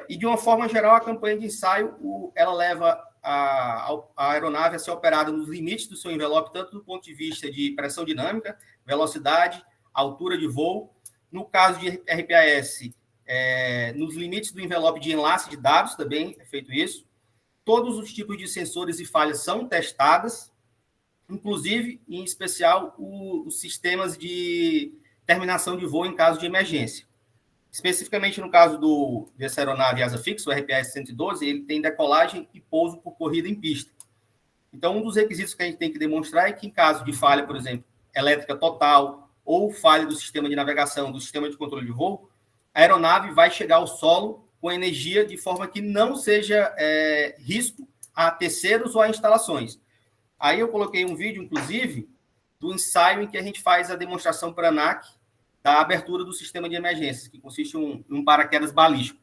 E, de uma forma geral, a campanha de ensaio, ela leva a aeronave a ser operada nos limites do seu envelope, tanto do ponto de vista de pressão dinâmica, velocidade, altura de voo. No caso de RPAS, nos limites do envelope de enlace de dados, também é feito isso. Todos os tipos de sensores e falhas são testadas, inclusive, em especial, os sistemas de terminação de voo em caso de emergência. Especificamente no caso dessa aeronave asa fixa, o RPAS-112, ele tem decolagem e pouso por corrida em pista. Então, um dos requisitos que a gente tem que demonstrar é que, em caso de falha, por exemplo, elétrica total ou falha do sistema de navegação, do sistema de controle de voo, a aeronave vai chegar ao solo com energia de forma que não seja risco a terceiros ou a instalações. Aí eu coloquei um vídeo, inclusive, do ensaio em que a gente faz a demonstração para a ANAC da abertura do sistema de emergências, que consiste em um paraquedas balístico.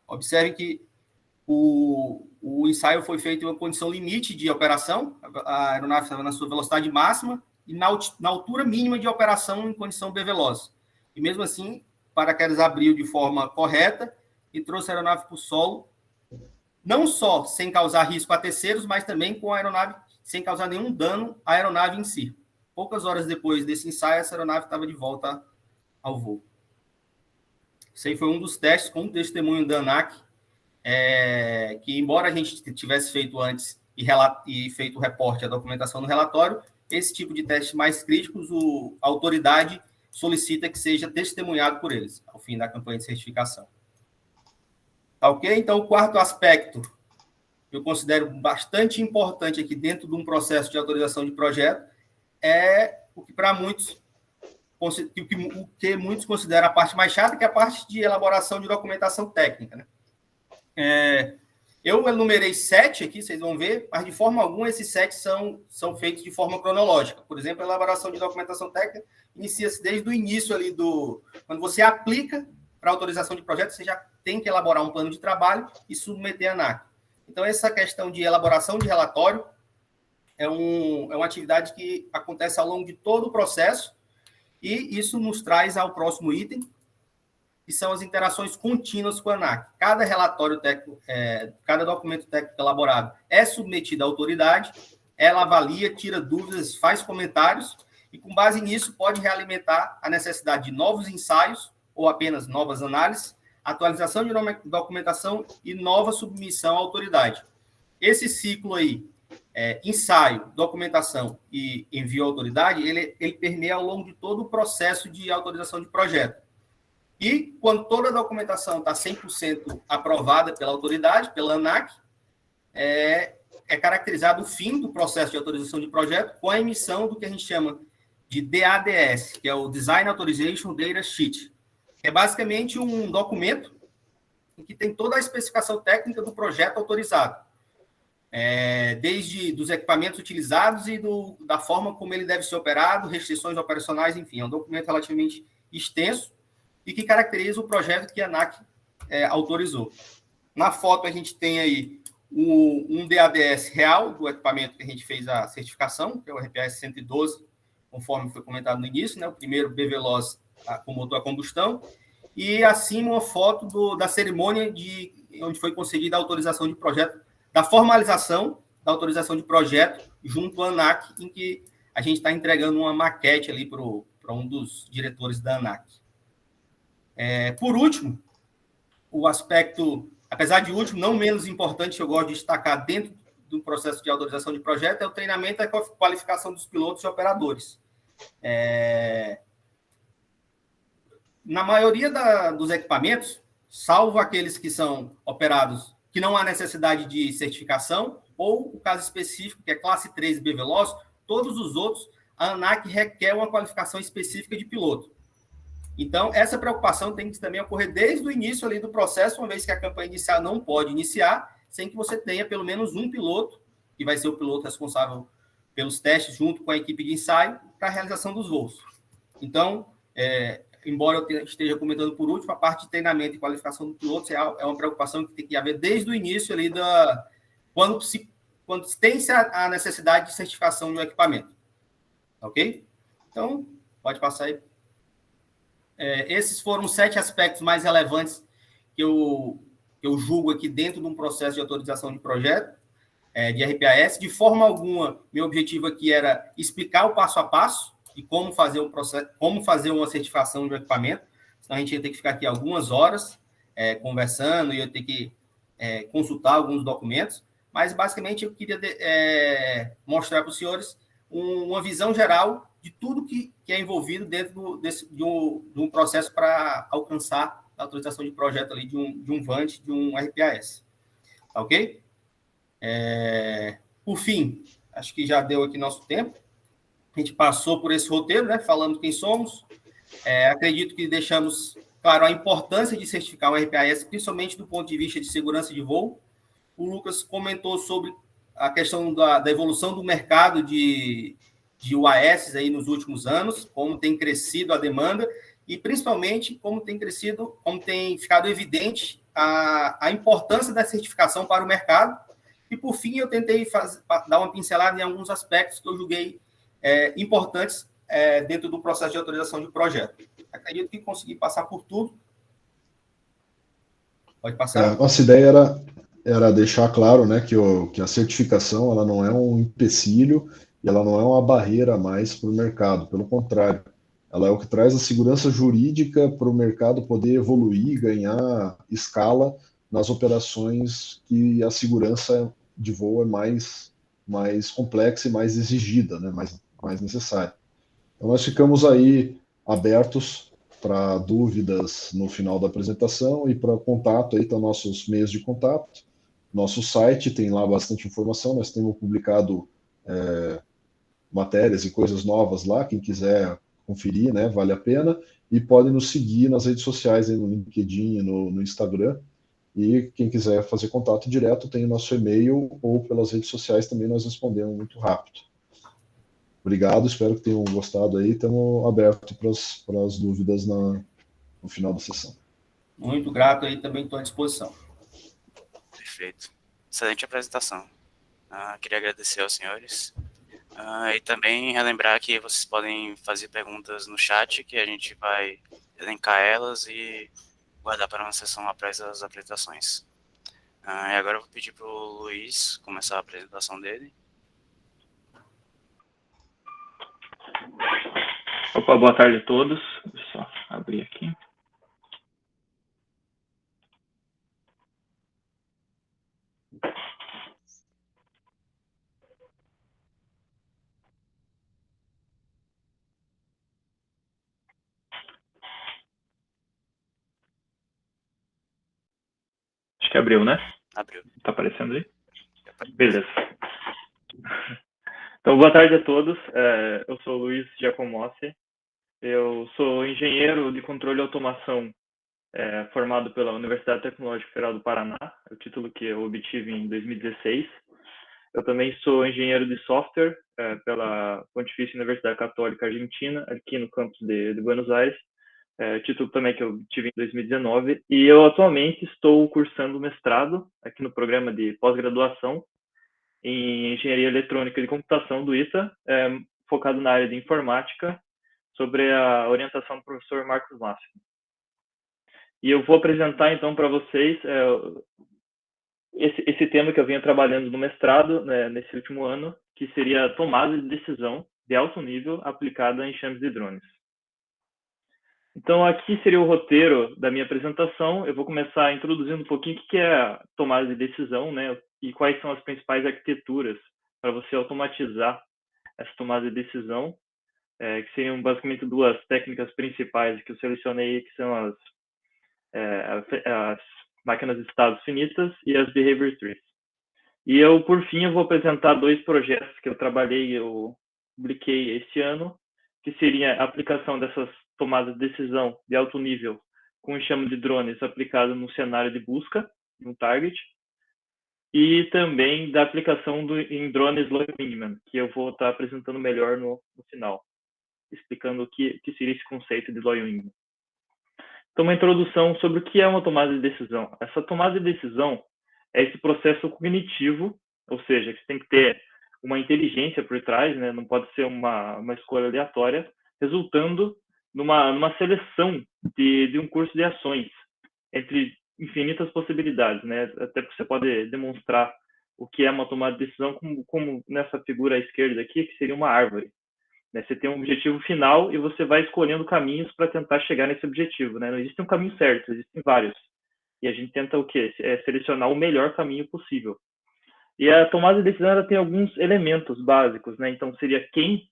Observe que o ensaio foi feito em uma condição limite de operação, a aeronave estava na sua velocidade máxima e na altura mínima de operação em condição B-veloz. E mesmo assim, o paraquedas abriu de forma correta e trouxe a aeronave para o solo, não só sem causar risco a terceiros, mas também com a aeronave sem causar nenhum dano à aeronave em si. Poucas horas depois desse ensaio, essa aeronave estava de volta ao voo. Isso aí foi um dos testes com o testemunho da ANAC, que, embora a gente tivesse feito antes e feito o reporte, a documentação no relatório, esse tipo de testes mais críticos, a autoridade solicita que seja testemunhado por eles, ao fim da campanha de certificação. Tá ok? Então, o quarto aspecto, que eu considero bastante importante aqui dentro de um processo de autorização de projeto, é o que para muitos, o que muitos consideram a parte mais chata, que é a parte de elaboração de documentação técnica, né? Eu enumerei 7 aqui, vocês vão ver, mas de forma alguma esses 7 são feitos de forma cronológica. Por exemplo, a elaboração de documentação técnica inicia-se desde o início ali quando você aplica para autorização de projeto, você já tem que elaborar um plano de trabalho e submeter a ANAC. Então, essa questão de elaboração de relatório é uma atividade que acontece ao longo de todo o processo, e isso nos traz ao próximo item, que são as interações contínuas com a ANAC. Cada relatório técnico, cada documento técnico elaborado é submetido à autoridade, ela avalia, tira dúvidas, faz comentários, e com base nisso pode realimentar a necessidade de novos ensaios, ou apenas novas análises, atualização de documentação e nova submissão à autoridade. Esse ciclo aí, ensaio, documentação e envio à autoridade, ele permeia ao longo de todo o processo de autorização de projeto. E quando toda a documentação está 100% aprovada pela autoridade, pela ANAC, é caracterizado o fim do processo de autorização de projeto com a emissão do que a gente chama de DADS, que é o Design Authorization Data Sheet. É basicamente um documento em que tem toda a especificação técnica do projeto autorizado, desde dos equipamentos utilizados e da forma como ele deve ser operado, restrições operacionais, enfim, é um documento relativamente extenso e que caracteriza o projeto que a ANAC autorizou. Na foto a gente tem aí um DADS real do equipamento que a gente fez a certificação, que é o RPAS-112, conforme foi comentado no início, né, o primeiro B-Veloz com motor a combustão, e acima uma foto da cerimônia onde foi concedida a autorização de projeto, da formalização da autorização de projeto junto à ANAC, em que a gente está entregando uma maquete ali para um dos diretores da ANAC. Por último, o aspecto, apesar de último, não menos importante, que eu gosto de destacar dentro do processo de autorização de projeto, é o treinamento e a qualificação dos pilotos e operadores. Na maioria dos equipamentos, salvo aqueles que são operados, que não há necessidade de certificação, ou o caso específico, que é classe 3 B-Veloz, todos os outros, a ANAC requer uma qualificação específica de piloto. Então, essa preocupação tem que também ocorrer desde o início ali do processo, uma vez que a campanha inicial não pode iniciar, sem que você tenha pelo menos um piloto, que vai ser o piloto responsável pelos testes, junto com a equipe de ensaio, para a realização dos voos. Então, embora eu esteja comentando por último, a parte de treinamento e qualificação do piloto é uma preocupação que tem que haver desde o início ali quando tem-se a necessidade de certificação do equipamento. Ok? Então, pode passar aí. Esses foram os 7 aspectos mais relevantes que eu julgo aqui dentro de um processo de autorização de projeto, de RPAS. De forma alguma, meu objetivo aqui era explicar o passo a passo de como fazer um processo, como fazer uma certificação de um equipamento. Senão a gente ia ter que ficar aqui algumas horas conversando, ia ter que consultar alguns documentos. Mas, basicamente, eu queria mostrar para os senhores uma visão geral de tudo que é envolvido dentro de um processo para alcançar a autorização de projeto ali de um VANT, de um RPAS. Ok? Por fim, acho que já deu aqui nosso tempo. A gente passou por esse roteiro, né? Falando quem somos. Acredito que deixamos claro a importância de certificar o RPAS, principalmente do ponto de vista de segurança de voo. O Lucas comentou sobre a questão da evolução do mercado de UAS aí nos últimos anos, como tem crescido a demanda e, principalmente, como tem ficado evidente a importância da certificação para o mercado. E, por fim, eu tentei dar uma pincelada em alguns aspectos que eu julguei importantes dentro do processo de autorização de projeto. Acredito que consegui passar por tudo. Pode passar. Nossa ideia era deixar claro, né, que a certificação ela não é um empecilho e ela não é uma barreira a mais para o mercado. Pelo contrário, ela é o que traz a segurança jurídica para o mercado poder evoluir, ganhar escala nas operações que a segurança de voo é mais complexa e mais exigida, né, mais necessária. Então, nós ficamos aí abertos para dúvidas no final da apresentação e para contato, aí estão nossos meios de contato. Nosso site tem lá bastante informação, nós temos publicado matérias e coisas novas lá, quem quiser conferir, né, vale a pena, e pode nos seguir nas redes sociais, aí no LinkedIn, no Instagram, e quem quiser fazer contato direto tem o nosso e-mail, ou pelas redes sociais também nós respondemos muito rápido. Obrigado, espero que tenham gostado aí. Estamos abertos para as dúvidas no final da sessão. Muito grato aí, também estou à disposição. Perfeito. Excelente apresentação. Queria agradecer aos senhores. E também relembrar que vocês podem fazer perguntas no chat, que a gente vai elencar elas e guardar para uma sessão após as apresentações. E agora eu vou pedir para o Luiz começar a apresentação dele. Opa, boa tarde a todos. Deixa eu só abrir aqui. Acho que abriu, né? Abriu. Tá aparecendo aí? Beleza. Então, boa tarde a todos. Eu sou o Luiz Giacomossi. Eu sou engenheiro de controle e automação formado pela Universidade Tecnológica Federal do Paraná, é o título que eu obtive em 2016. Eu também sou engenheiro de software pela Pontifícia Universidade Católica Argentina, aqui no campus de Buenos Aires, título também que eu obtive em 2019. E eu atualmente estou cursando mestrado aqui no programa de pós-graduação em Engenharia Eletrônica e Computação do ITA, focado na área de informática, sobre a orientação do professor Marcos Máximo. E eu vou apresentar, então, para vocês esse tema que eu venho trabalhando no mestrado, né, nesse último ano, que seria a tomada de decisão de alto nível aplicada em enxames de drones. Então, aqui seria o roteiro da minha apresentação. Eu vou começar introduzindo um pouquinho o que é a tomada de decisão, né, e quais são as principais arquiteturas para você automatizar essa tomada de decisão, que seriam basicamente duas técnicas principais que eu selecionei, que são as máquinas de estados finitas e as behavior trees. E eu, por fim, eu vou apresentar 2 projetos que eu publiquei este ano, que seria a aplicação dessas tomadas de decisão de alto nível com enxame de drones aplicado no cenário de busca, no target, e também da aplicação em drones low wingman, que eu vou estar apresentando melhor no final, explicando o que seria esse conceito de low wingman. Então, uma introdução sobre o que é uma tomada de decisão. Essa tomada de decisão é esse processo cognitivo, ou seja, que você tem que ter uma inteligência por trás, né? Não pode ser uma escolha aleatória, resultando numa seleção de um curso de ações entre infinitas possibilidades, né? Até porque você pode demonstrar o que é uma tomada de decisão como nessa figura à esquerda aqui, que seria uma árvore. Né? Você tem um objetivo final e você vai escolhendo caminhos para tentar chegar nesse objetivo, né? Não existe um caminho certo, existem vários. E a gente tenta o quê? Selecionar o melhor caminho possível. E a tomada de decisão ela tem alguns elementos básicos, né? Então seria quem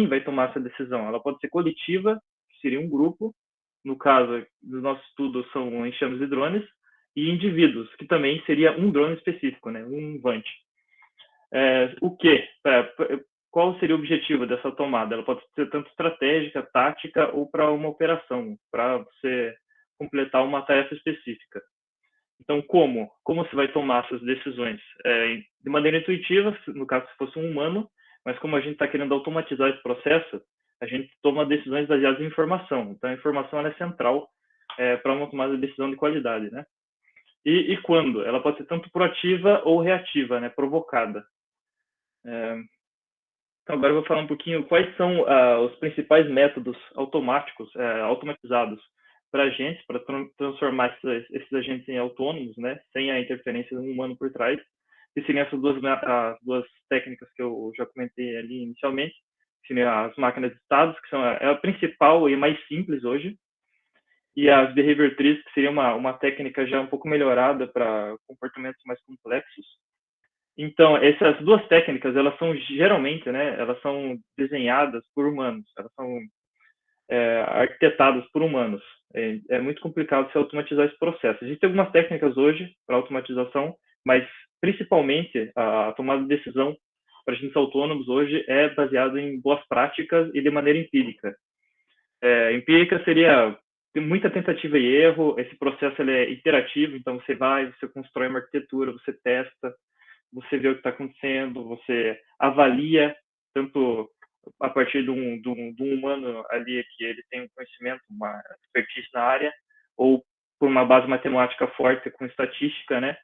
vai tomar essa decisão. Ela pode ser coletiva, que seria um grupo, no caso do nosso estudo são enxames de drones, e indivíduos, que também seria um drone específico, né? Um VANT. O que? Qual seria o objetivo dessa tomada? Ela pode ser tanto estratégica, tática ou para uma operação, para você completar uma tarefa específica. Então, como você vai tomar essas decisões? De maneira intuitiva, no caso, se fosse um humano, mas como a gente está querendo automatizar esse processo, a gente toma decisões baseadas em informação. Então, a informação ela é central para uma tomada de decisão de qualidade, né? E quando? Ela pode ser tanto proativa ou reativa, né? Provocada. Então, agora eu vou falar um pouquinho quais são os principais métodos automáticos, automatizados para agentes, para transformar esses agentes em autônomos, né, sem a interferência de um humano por trás. E seriam essas duas técnicas que eu já comentei ali inicialmente, que seriam as máquinas de estados, que são a principal e mais simples hoje, e as behavior trees, que seria uma técnica já um pouco melhorada para comportamentos mais complexos. Então, essas duas técnicas, elas são geralmente, né, elas são desenhadas por humanos, elas são arquitetadas por humanos. É muito complicado se automatizar esse processo. Existem algumas técnicas hoje para automatização, mas principalmente a tomada de decisão para agentes autônomos hoje é baseada em boas práticas e de maneira empírica. Empírica seria muita tentativa e erro, esse processo ele é interativo, então você constrói uma arquitetura, você testa, você vê o que está acontecendo, você avalia, tanto a partir de um humano ali que ele tem um conhecimento, uma expertise na área, ou por uma base matemática forte com estatística, né?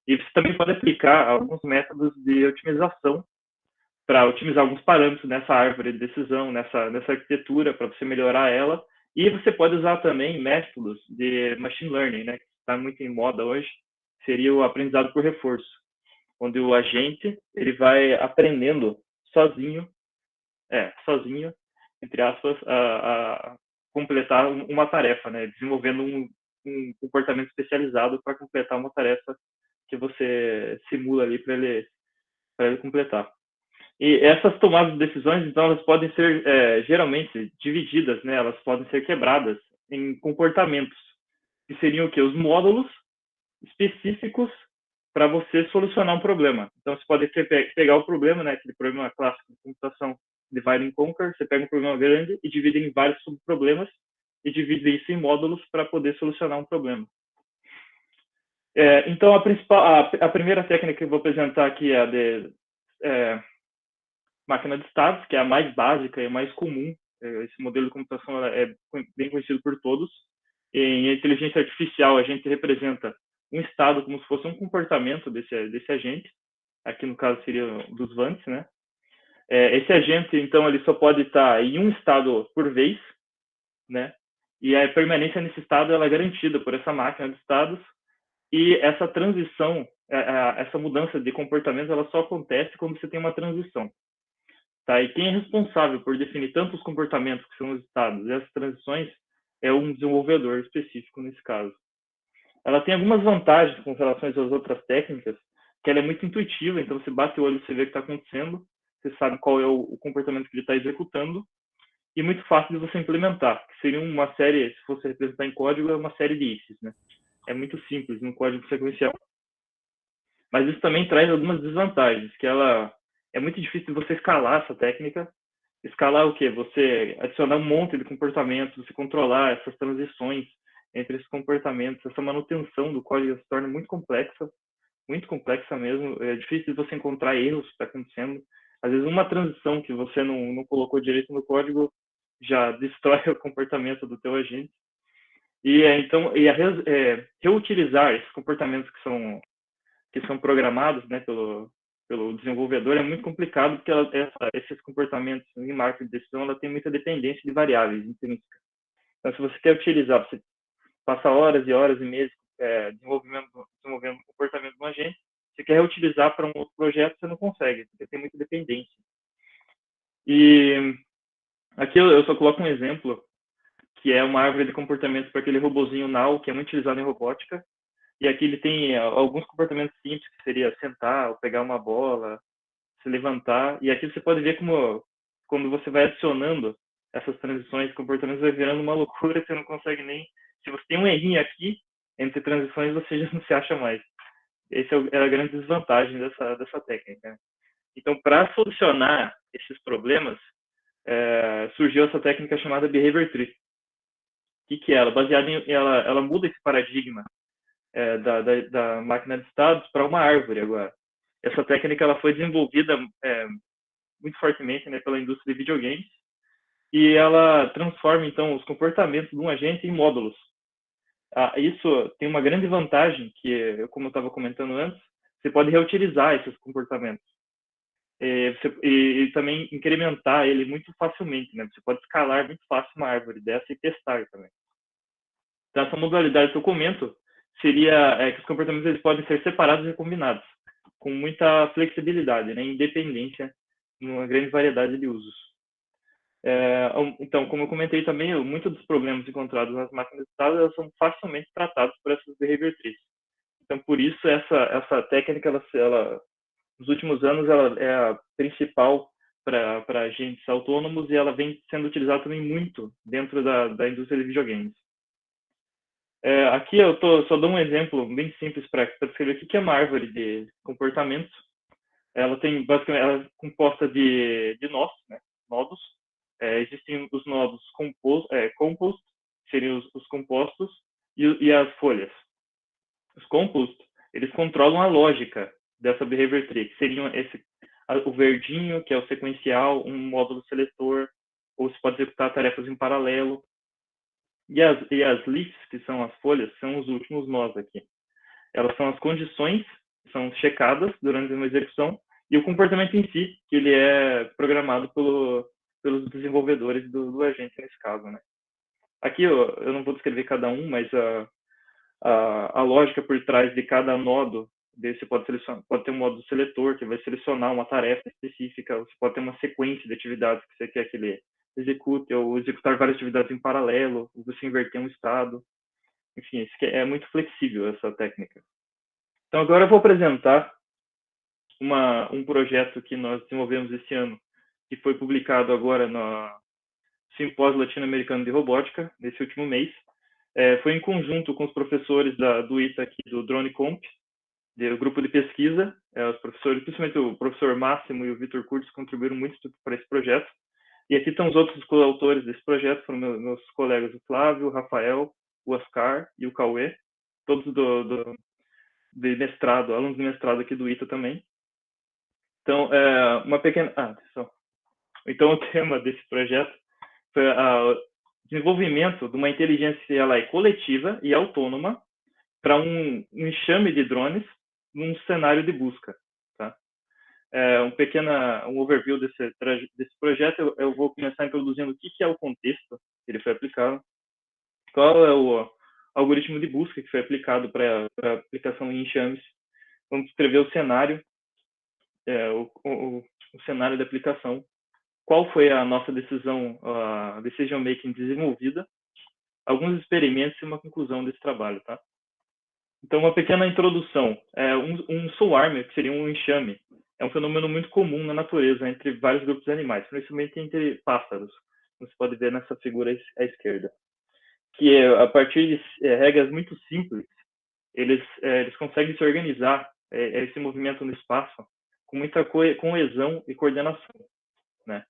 E você também pode aplicar alguns métodos de otimização para otimizar alguns parâmetros nessa árvore de decisão, nessa arquitetura, para você melhorar ela. E você pode usar também métodos de machine learning, né? Que está muito em moda hoje, seria o aprendizado por reforço, onde o agente ele vai aprendendo sozinho, entre aspas, a completar uma tarefa, né? Desenvolvendo um comportamento especializado para completar uma tarefa que você simula ali para ele completar. E essas tomadas de decisões, então, elas podem ser geralmente divididas, né? Elas podem ser quebradas em comportamentos, que seriam o quê? Os módulos específicos para você solucionar um problema. Então, você pode pegar o problema, né? Aquele problema clássico de computação, divide and conquer, você pega um problema grande e divide em vários subproblemas e divide isso em módulos para poder solucionar um problema. Então, a primeira técnica que eu vou apresentar aqui é a de máquina de estados, que é a mais básica e a mais comum. Esse modelo de computação é bem conhecido por todos. Em inteligência artificial, a gente representa um estado como se fosse um comportamento desse agente. Aqui, no caso, seria dos VANTs, né? Esse agente, então, ele só pode estar em um estado por vez, né? E a permanência nesse estado ela é garantida por essa máquina de estados. E essa transição, essa mudança de comportamento, ela só acontece quando você tem uma transição. Tá? E quem é responsável por definir tanto os comportamentos, que são os estados, e as transições, é um desenvolvedor específico nesse caso. Ela tem algumas vantagens com relação às outras técnicas, que ela é muito intuitiva, então você bate o olho, você vê o que está acontecendo, você sabe qual é o comportamento que ele está executando, e muito fácil de você implementar, que seria uma série, se fosse representar em código, é uma série de ifs, né? É muito simples no código sequencial. Mas isso também traz algumas desvantagens, que ela é muito difícil de você escalar essa técnica. Escalar o quê? Você adicionar um monte de comportamentos, você controlar essas transições entre esses comportamentos, essa manutenção do código se torna muito complexa mesmo. É difícil de você encontrar erros que está acontecendo. Às vezes uma transição que você não colocou direito no código já destrói o comportamento do teu agente. Reutilizar esses comportamentos que são programados, né, pelo desenvolvedor é muito complicado, porque esses comportamentos em marca de decisão ela tem muita dependência de variáveis intrínsecas. Então, se você quer utilizar, você passa horas e horas e meses desenvolvendo o comportamento de um agente, você quer reutilizar para um outro projeto, você não consegue, porque tem muita dependência. E aqui eu só coloco um exemplo, que é uma árvore de comportamentos para aquele robozinho Now, que é muito utilizado em robótica. E aqui ele tem alguns comportamentos simples, que seria sentar, ou pegar uma bola, se levantar. E aqui você pode ver como, quando você vai adicionando essas transições, comportamentos, vai virando uma loucura, você não consegue nem... Se você tem um errinho aqui, entre transições, você já não se acha mais. Essa é a grande desvantagem dessa técnica. Então, para solucionar esses problemas, surgiu essa técnica chamada Behavior Tree. O que é ela? Baseada ela muda esse paradigma da máquina de estados para uma árvore agora. Essa técnica ela foi desenvolvida muito fortemente, né, pela indústria de videogames, e ela transforma então os comportamentos de um agente em módulos. Isso tem uma grande vantagem, que, como eu estava comentando antes, você pode reutilizar esses comportamentos. E também incrementar ele muito facilmente, né? Você pode escalar muito fácil uma árvore dessa e testar também. Então, essa modalidade que eu comento seria que os comportamentos eles podem ser separados e combinados, com muita flexibilidade, né? Independência, numa grande variedade de usos. Então, como eu comentei também, muitos dos problemas encontrados nas máquinas de estado são facilmente tratados por essas behavior trees. Então, por isso, essa técnica, ela nos últimos anos, ela é a principal para agentes autônomos e ela vem sendo utilizada também muito dentro da indústria de videogames. Aqui eu só dou um exemplo bem simples para descrever o que é uma árvore de comportamentos. Ela tem basicamente ela é composta de nós, né, nodos. Existem os nodos compost, seriam os compostos, e as folhas. Os compost, eles controlam a lógica dessa behavior tree, que seriam o verdinho, que é o sequencial, um módulo seletor, ou se pode executar tarefas em paralelo. E as leaves, que são as folhas, são os últimos nós aqui. Elas são as condições que são checadas durante uma execução e o comportamento em si, que ele é programado pelos desenvolvedores do agente nesse caso, né? Aqui eu não vou descrever cada um, mas a lógica por trás de cada nodo, você pode ter um módulo seletor, que vai selecionar uma tarefa específica, você pode ter uma sequência de atividades que você quer que ele execute, ou executar várias atividades em paralelo, ou você inverter um estado. Enfim, é muito flexível essa técnica. Então, agora eu vou apresentar um projeto que nós desenvolvemos esse ano, que foi publicado agora no Simpósio Latino-Americano de Robótica, nesse último mês. Foi em conjunto com os professores do ITA aqui, do DroneComp, do grupo de pesquisa. Os professores, principalmente o professor Máximo e o Vitor Curtis, contribuíram muito para esse projeto. E aqui estão os outros coautores desse projeto, foram meus colegas, o Flávio, o Rafael, o Oscar e o Cauê, todos de mestrado, alunos de mestrado aqui do ITA também. Então, uma pequena... atenção. Então, o tema desse projeto foi o desenvolvimento de uma inteligência coletiva e autônoma para um enxame de drones num cenário de busca. Tá? Um overview desse projeto. Eu vou começar introduzindo o que é o contexto que ele foi aplicado, qual é o algoritmo de busca que foi aplicado para aplicação em enxames. Vamos descrever o cenário, o cenário da aplicação, qual foi a nossa decisão, a decision making desenvolvida, alguns experimentos e uma conclusão desse trabalho, tá? Então, uma pequena introdução. Um swarm, que seria um enxame, é um fenômeno muito comum na natureza entre vários grupos de animais, principalmente entre pássaros, como você pode ver nessa figura à esquerda. Que a partir de regras muito simples, eles conseguem se organizar, esse movimento no espaço, com muita coesão e coordenação, né?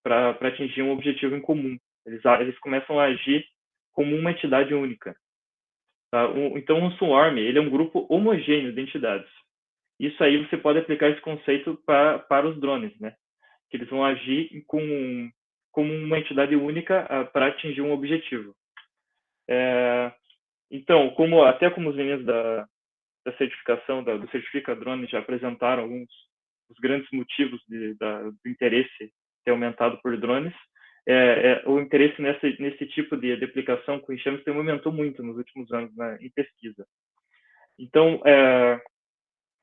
Para atingir um objetivo em comum. Eles começam a agir como uma entidade única. Tá? Então, um swarm ele é um grupo homogêneo de entidades. Isso aí você pode aplicar esse conceito para os drones, né? Que eles vão agir como uma entidade única para atingir um objetivo. Então, até como os meninos da certificação, do Certifica Drone já apresentaram alguns dos grandes motivos do interesse ter aumentado por drones, o interesse nesse tipo de aplicação com enxames aumentou muito nos últimos anos, né, em pesquisa. Então,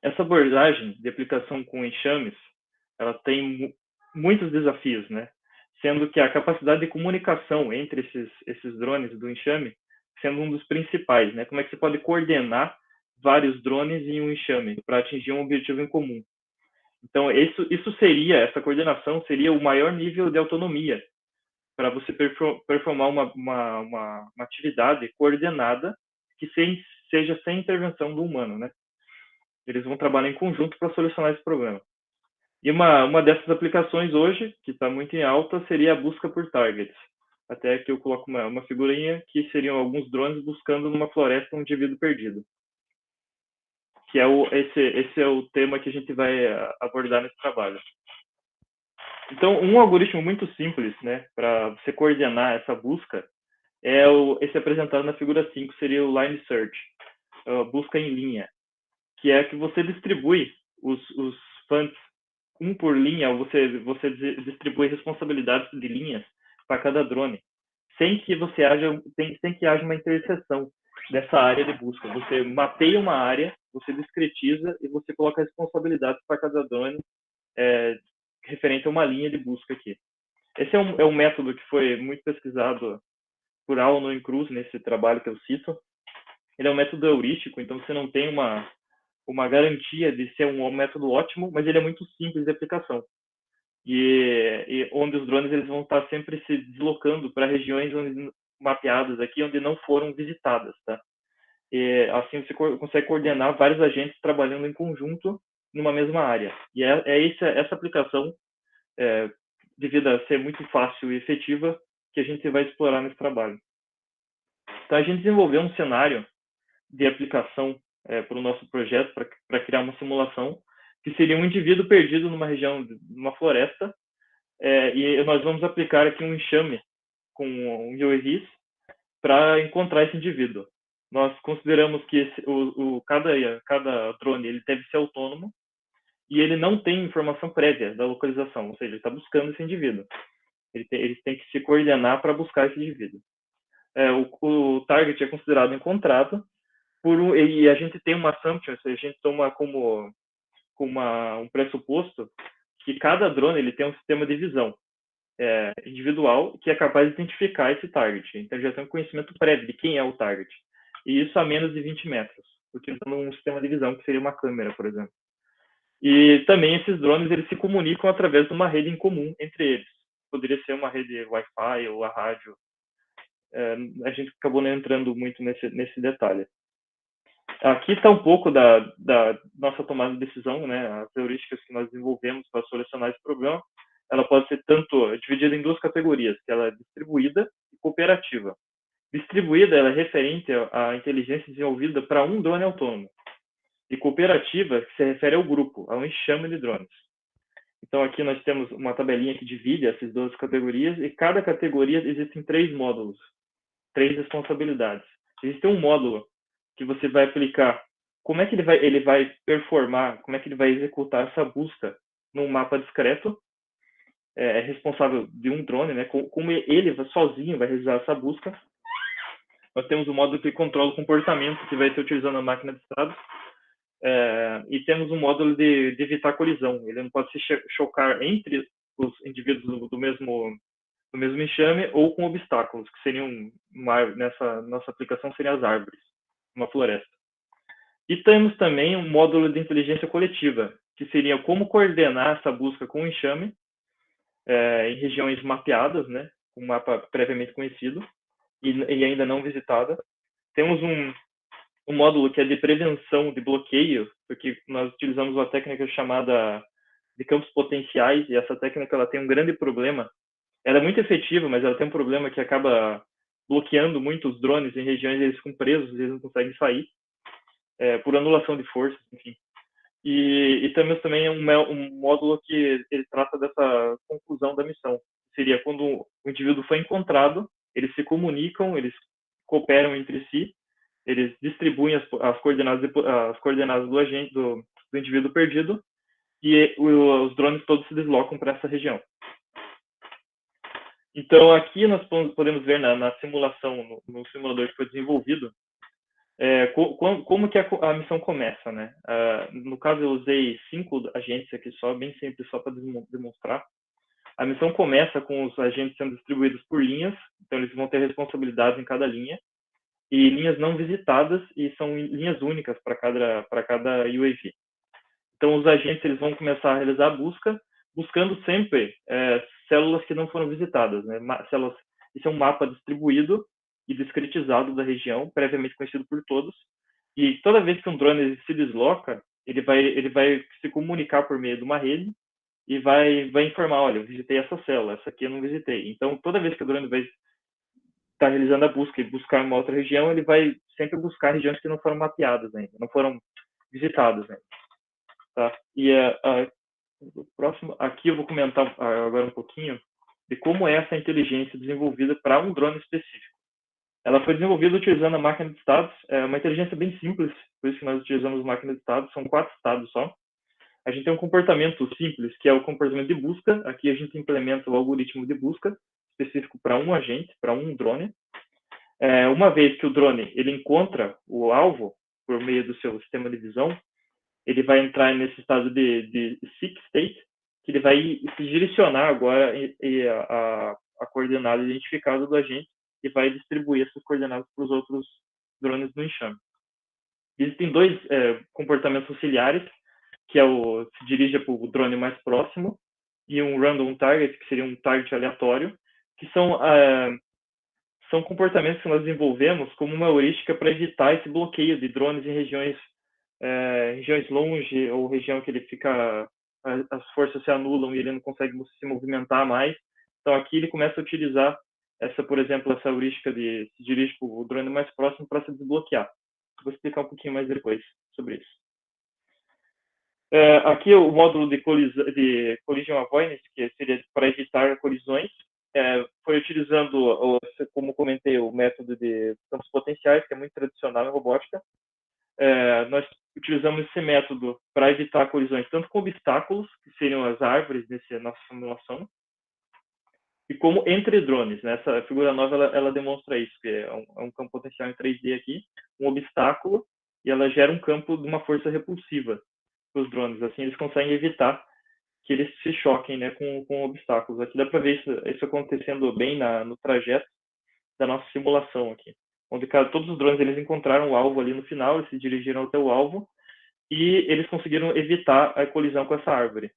essa abordagem de aplicação com enxames, ela tem muitos desafios, né? Sendo que a capacidade de comunicação entre esses drones do enxame sendo um dos principais, né? Como é que você pode coordenar vários drones em um enxame para atingir um objetivo em comum? Então, essa coordenação seria o maior nível de autonomia para você performar uma atividade coordenada que seja sem intervenção do humano, né? Eles vão trabalhar em conjunto para solucionar esse problema. E uma dessas aplicações hoje, que está muito em alta, seria a busca por targets. Até que eu coloco uma figurinha que seriam alguns drones buscando numa floresta um indivíduo perdido. Que esse é o tema que a gente vai abordar nesse trabalho. Então, um algoritmo muito simples, né, para você coordenar essa busca, esse apresentado na figura 5, seria o line search, a busca em linha, que é que você distribui os funds um por linha, você distribui responsabilidades de linhas para cada drone, sem que haja uma interseção dessa área de busca. Você mapeia uma área, você discretiza e você coloca responsabilidades para cada drone referente a uma linha de busca aqui. Esse é um método que foi muito pesquisado por Alno e Cruz nesse trabalho que eu cito. Ele é um método heurístico, então você não tem uma garantia de ser um método ótimo, mas ele é muito simples de aplicação. E onde os drones eles vão estar sempre se deslocando para regiões mapeadas aqui, onde não foram visitadas, tá? E assim você consegue coordenar vários agentes trabalhando em conjunto numa mesma área. E essa aplicação, devido a ser muito fácil e efetiva, que a gente vai explorar nesse trabalho. Então, a gente desenvolveu um cenário de aplicação para o nosso projeto, para criar uma simulação, que seria um indivíduo perdido numa região, numa floresta, e nós vamos aplicar aqui um enxame com um UAVs para encontrar esse indivíduo. Nós consideramos que cada drone ele deve ser autônomo e ele não tem informação prévia da localização, ou seja, ele está buscando esse indivíduo. Eles têm que se coordenar para buscar esse indivíduo. O target é considerado encontrado, e a gente tem uma assumption, a gente toma como um pressuposto que cada drone ele tem um sistema de visão individual que é capaz de identificar esse target. Então, já tem um conhecimento prévio de quem é o target. E isso a menos de 20 metros, utilizando um sistema de visão que seria uma câmera, por exemplo. E também esses drones eles se comunicam através de uma rede em comum entre eles. Poderia ser uma rede Wi-Fi ou a rádio. A gente acabou não entrando muito nesse detalhe. Aqui está um pouco da nossa tomada de decisão, né? As heurísticas que nós desenvolvemos para solucionar esse problema. Ela pode ser tanto dividida em duas categorias, que ela é distribuída e cooperativa. Distribuída ela é referente à inteligência desenvolvida para um drone autônomo. E cooperativa, que se refere ao grupo, a um enxame de drones. Então, aqui nós temos uma tabelinha que divide essas duas categorias, e cada categoria existem 3 módulos, 3 responsabilidades. Existe um módulo que você vai aplicar como é que ele vai performar, como é que ele vai executar essa busca num mapa discreto, responsável de um drone, né? Como ele sozinho vai realizar essa busca. Nós temos um módulo que controla o comportamento que vai ser utilizado na máquina de estrada. E temos um módulo de evitar colisão. Ele não pode se chocar entre os indivíduos do mesmo enxame ou com obstáculos, que seriam, nessa nossa aplicação, seriam as árvores, uma floresta. E temos também um módulo de inteligência coletiva, que seria como coordenar essa busca com o enxame em regiões mapeadas, né, com um mapa previamente conhecido e ainda não visitada. Temos um módulo que é de prevenção de bloqueio, porque nós utilizamos uma técnica chamada de campos potenciais, e essa técnica ela tem um grande problema. Ela é muito efetiva, mas ela tem um problema que acaba bloqueando muitos drones em regiões eles ficam presos, eles não conseguem sair, por anulação de forças, enfim. E temos também um módulo que ele trata dessa conclusão da missão. Seria quando o indivíduo foi encontrado, eles se comunicam, eles cooperam entre si, eles distribuem as coordenadas do agente, do indivíduo perdido, e os drones todos se deslocam para essa região. Então, aqui nós podemos ver na simulação, no simulador que foi desenvolvido, como que a missão começa, né? No caso, eu usei 5 agentes aqui só, bem simples, só para demonstrar. A missão começa com os agentes sendo distribuídos por linhas, então eles vão ter responsabilidades em cada linha, e linhas não visitadas, e são linhas únicas para cada UAV. Então, os agentes eles vão começar a realizar a busca, buscando sempre células que não foram visitadas, né? Isso é um mapa distribuído e discretizado da região, previamente conhecido por todos, e toda vez que um drone se desloca, ele vai se comunicar por meio de uma rede e vai informar, olha, eu visitei essa célula, essa aqui eu não visitei. Então, toda vez que o drone vai estar realizando a busca e buscar uma outra região, ele vai sempre buscar regiões que não foram mapeadas ainda, não foram visitadas ainda. Tá? E o próximo, aqui eu vou comentar agora um pouquinho de como é essa inteligência desenvolvida para um drone específico. Ela foi desenvolvida utilizando a máquina de estados, é uma inteligência bem simples, por isso que nós utilizamos máquina de estados, são 4 estados só. A gente tem um comportamento simples, que é o comportamento de busca. Aqui a gente implementa o algoritmo de busca específico para um agente, para um drone. Uma vez que o drone ele encontra o alvo por meio do seu sistema de visão, ele vai entrar nesse estado de seek state, que ele vai se direcionar agora a coordenada identificada do agente e vai distribuir essas coordenadas para os outros drones do enxame. Existem 2 comportamentos auxiliares, que se dirige para o drone mais próximo, e um random target, que seria um target aleatório, que são comportamentos que nós desenvolvemos como uma heurística para evitar esse bloqueio de drones em regiões longe, ou região que ele fica, as forças se anulam e ele não consegue se movimentar mais. Então aqui ele começa a utilizar por exemplo, essa heurística de se dirige para o drone mais próximo para se desbloquear. Vou explicar um pouquinho mais depois sobre isso. Aqui o módulo de collision avoidance, que seria para evitar colisões, foi utilizando, como comentei, o método de campos potenciais, que é muito tradicional em robótica. Nós utilizamos esse método para evitar colisões tanto com obstáculos, que seriam as árvores nessa nossa simulação, e como entre drones, né? Essa figura nova ela demonstra isso, que é um campo potencial em 3D aqui, um obstáculo, e ela gera um campo de uma força repulsiva para os drones. Assim eles conseguem evitar que eles se choquem, né, com obstáculos. Aqui dá para ver isso acontecendo bem no trajeto da nossa simulação aqui, onde todos os drones eles encontraram o alvo ali no final, eles se dirigiram até o alvo e eles conseguiram evitar a colisão com essa árvore.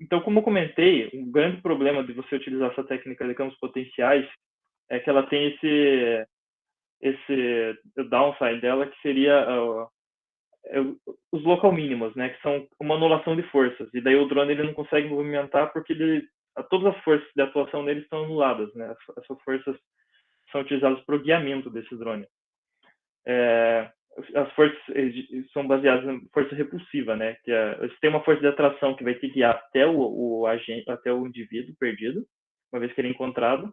Então, como eu comentei, um grande problema de você utilizar essa técnica de campos potenciais é que ela tem esse downside dela, que seria os local mínimos, né, que são uma anulação de forças, e daí o drone ele não consegue movimentar porque todas as forças de atuação dele estão anuladas, né, essas forças são utilizadas para o guiamento desse drone. As forças são baseadas em força repulsiva, né, que você tem uma força de atração que vai te guiar até o agente, até o indivíduo perdido, uma vez que ele é encontrado,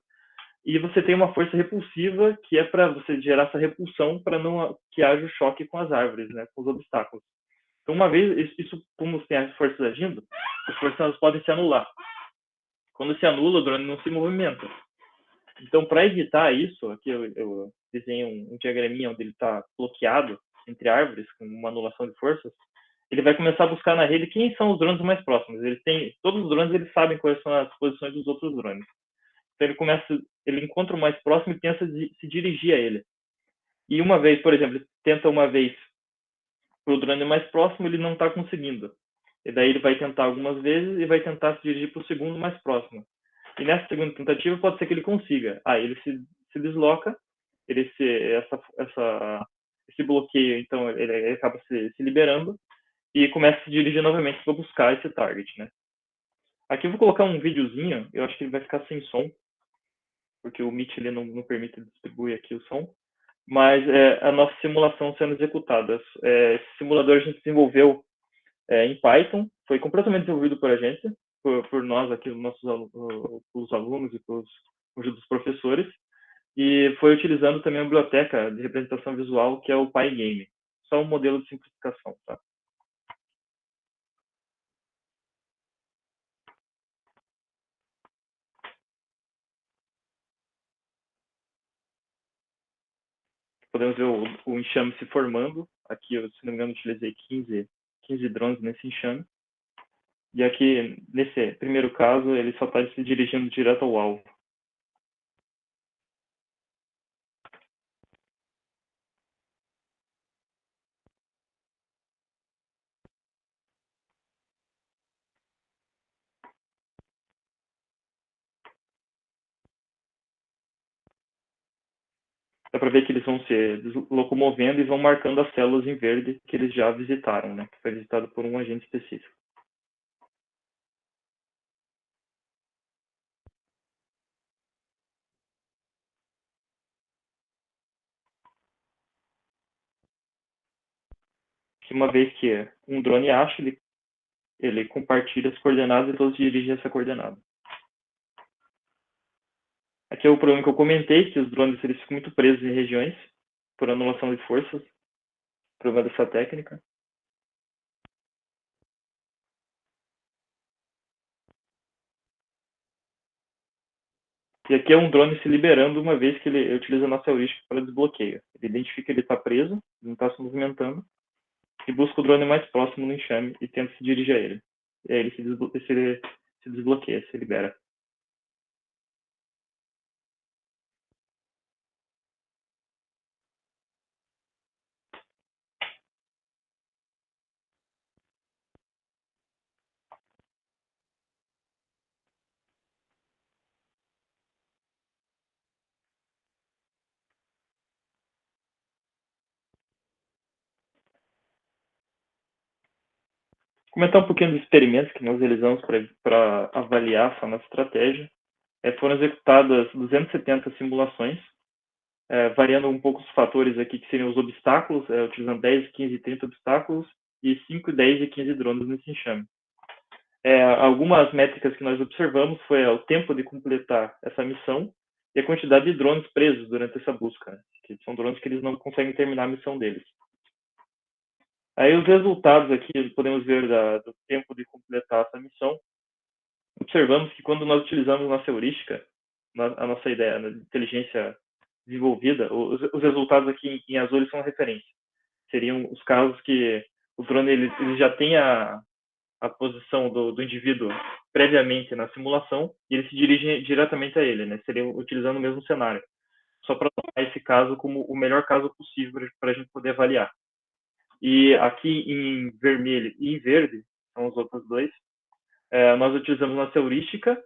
e você tem uma força repulsiva que é para você gerar essa repulsão para não que haja o choque com as árvores, né, com os obstáculos. Então, uma vez isso, como tem as forças agindo, as forças podem se anular. Quando se anula, o drone não se movimenta. Então, para evitar isso, aqui eu desenhei um diagraminha onde ele está bloqueado entre árvores, com uma anulação de forças. Ele vai começar a buscar na rede quem são os drones mais próximos. Todos os drones eles sabem quais são as posições dos outros drones. Então, ele encontra o mais próximo e pensa se dirigir a ele. E uma vez, por exemplo, ele tenta uma vez para o drone mais próximo, ele não está conseguindo. E daí ele vai tentar algumas vezes e vai tentar se dirigir para o segundo mais próximo. E nessa segunda tentativa pode ser que ele consiga. Ele se desloca, esse bloqueio, então ele acaba se liberando e começa a se dirigir novamente para buscar esse target, né? Aqui eu vou colocar um videozinho, eu acho que ele vai ficar sem som, porque o Meet ele não permite distribuir aqui o som, mas a nossa simulação sendo executada. Esse simulador a gente desenvolveu em Python, foi completamente desenvolvido por a gente, por nós aqui, os alunos e pelos professores. e foi utilizando também a biblioteca de representação visual, que é o Pygame. Só um modelo de simplificação, tá? Podemos ver o enxame se formando. Aqui, se não me engano, utilizei 15 drones nesse enxame. E aqui, nesse primeiro caso, ele só está se dirigindo direto ao alvo. Dá para ver que eles vão se locomovendo e vão marcando as células em verde que eles já visitaram, né? Que foi visitado por um agente específico. Que uma vez que um drone acha, ele compartilha as coordenadas e todos dirigem essa coordenada. Aqui é o problema que eu comentei, que os drones eles ficam muito presos em regiões por anulação de forças, problema dessa técnica. E aqui é um drone se liberando uma vez que ele utiliza a nossa heurística para desbloqueio. Ele identifica que ele está preso, não está se movimentando, e busca o drone mais próximo no enxame e tenta se dirigir a ele. E aí ele se desbloqueia, se libera. Comentar um pouquinho dos experimentos que nós realizamos para avaliar essa nossa estratégia. Foram executadas 270 simulações, variando um pouco os fatores aqui, que seriam os obstáculos, utilizando 10, 15 e 30 obstáculos, e 5, 10 e 15 drones nesse enxame. Algumas métricas que nós observamos foi o tempo de completar essa missão e a quantidade de drones presos durante essa busca, né? Que são drones que eles não conseguem terminar a missão deles. Aí os resultados aqui, podemos ver do tempo de completar essa missão. Observamos que quando nós utilizamos nossa heurística, a nossa ideia, a inteligência desenvolvida, os resultados aqui em azul são a referência. Seriam os casos que o drone ele já tem a posição do indivíduo previamente na simulação e ele se dirige diretamente a ele, né? Seria utilizando o mesmo cenário. Só para tomar esse caso como o melhor caso possível para a gente poder avaliar. E aqui em vermelho e em verde, são os outros dois, nós utilizamos nossa heurística,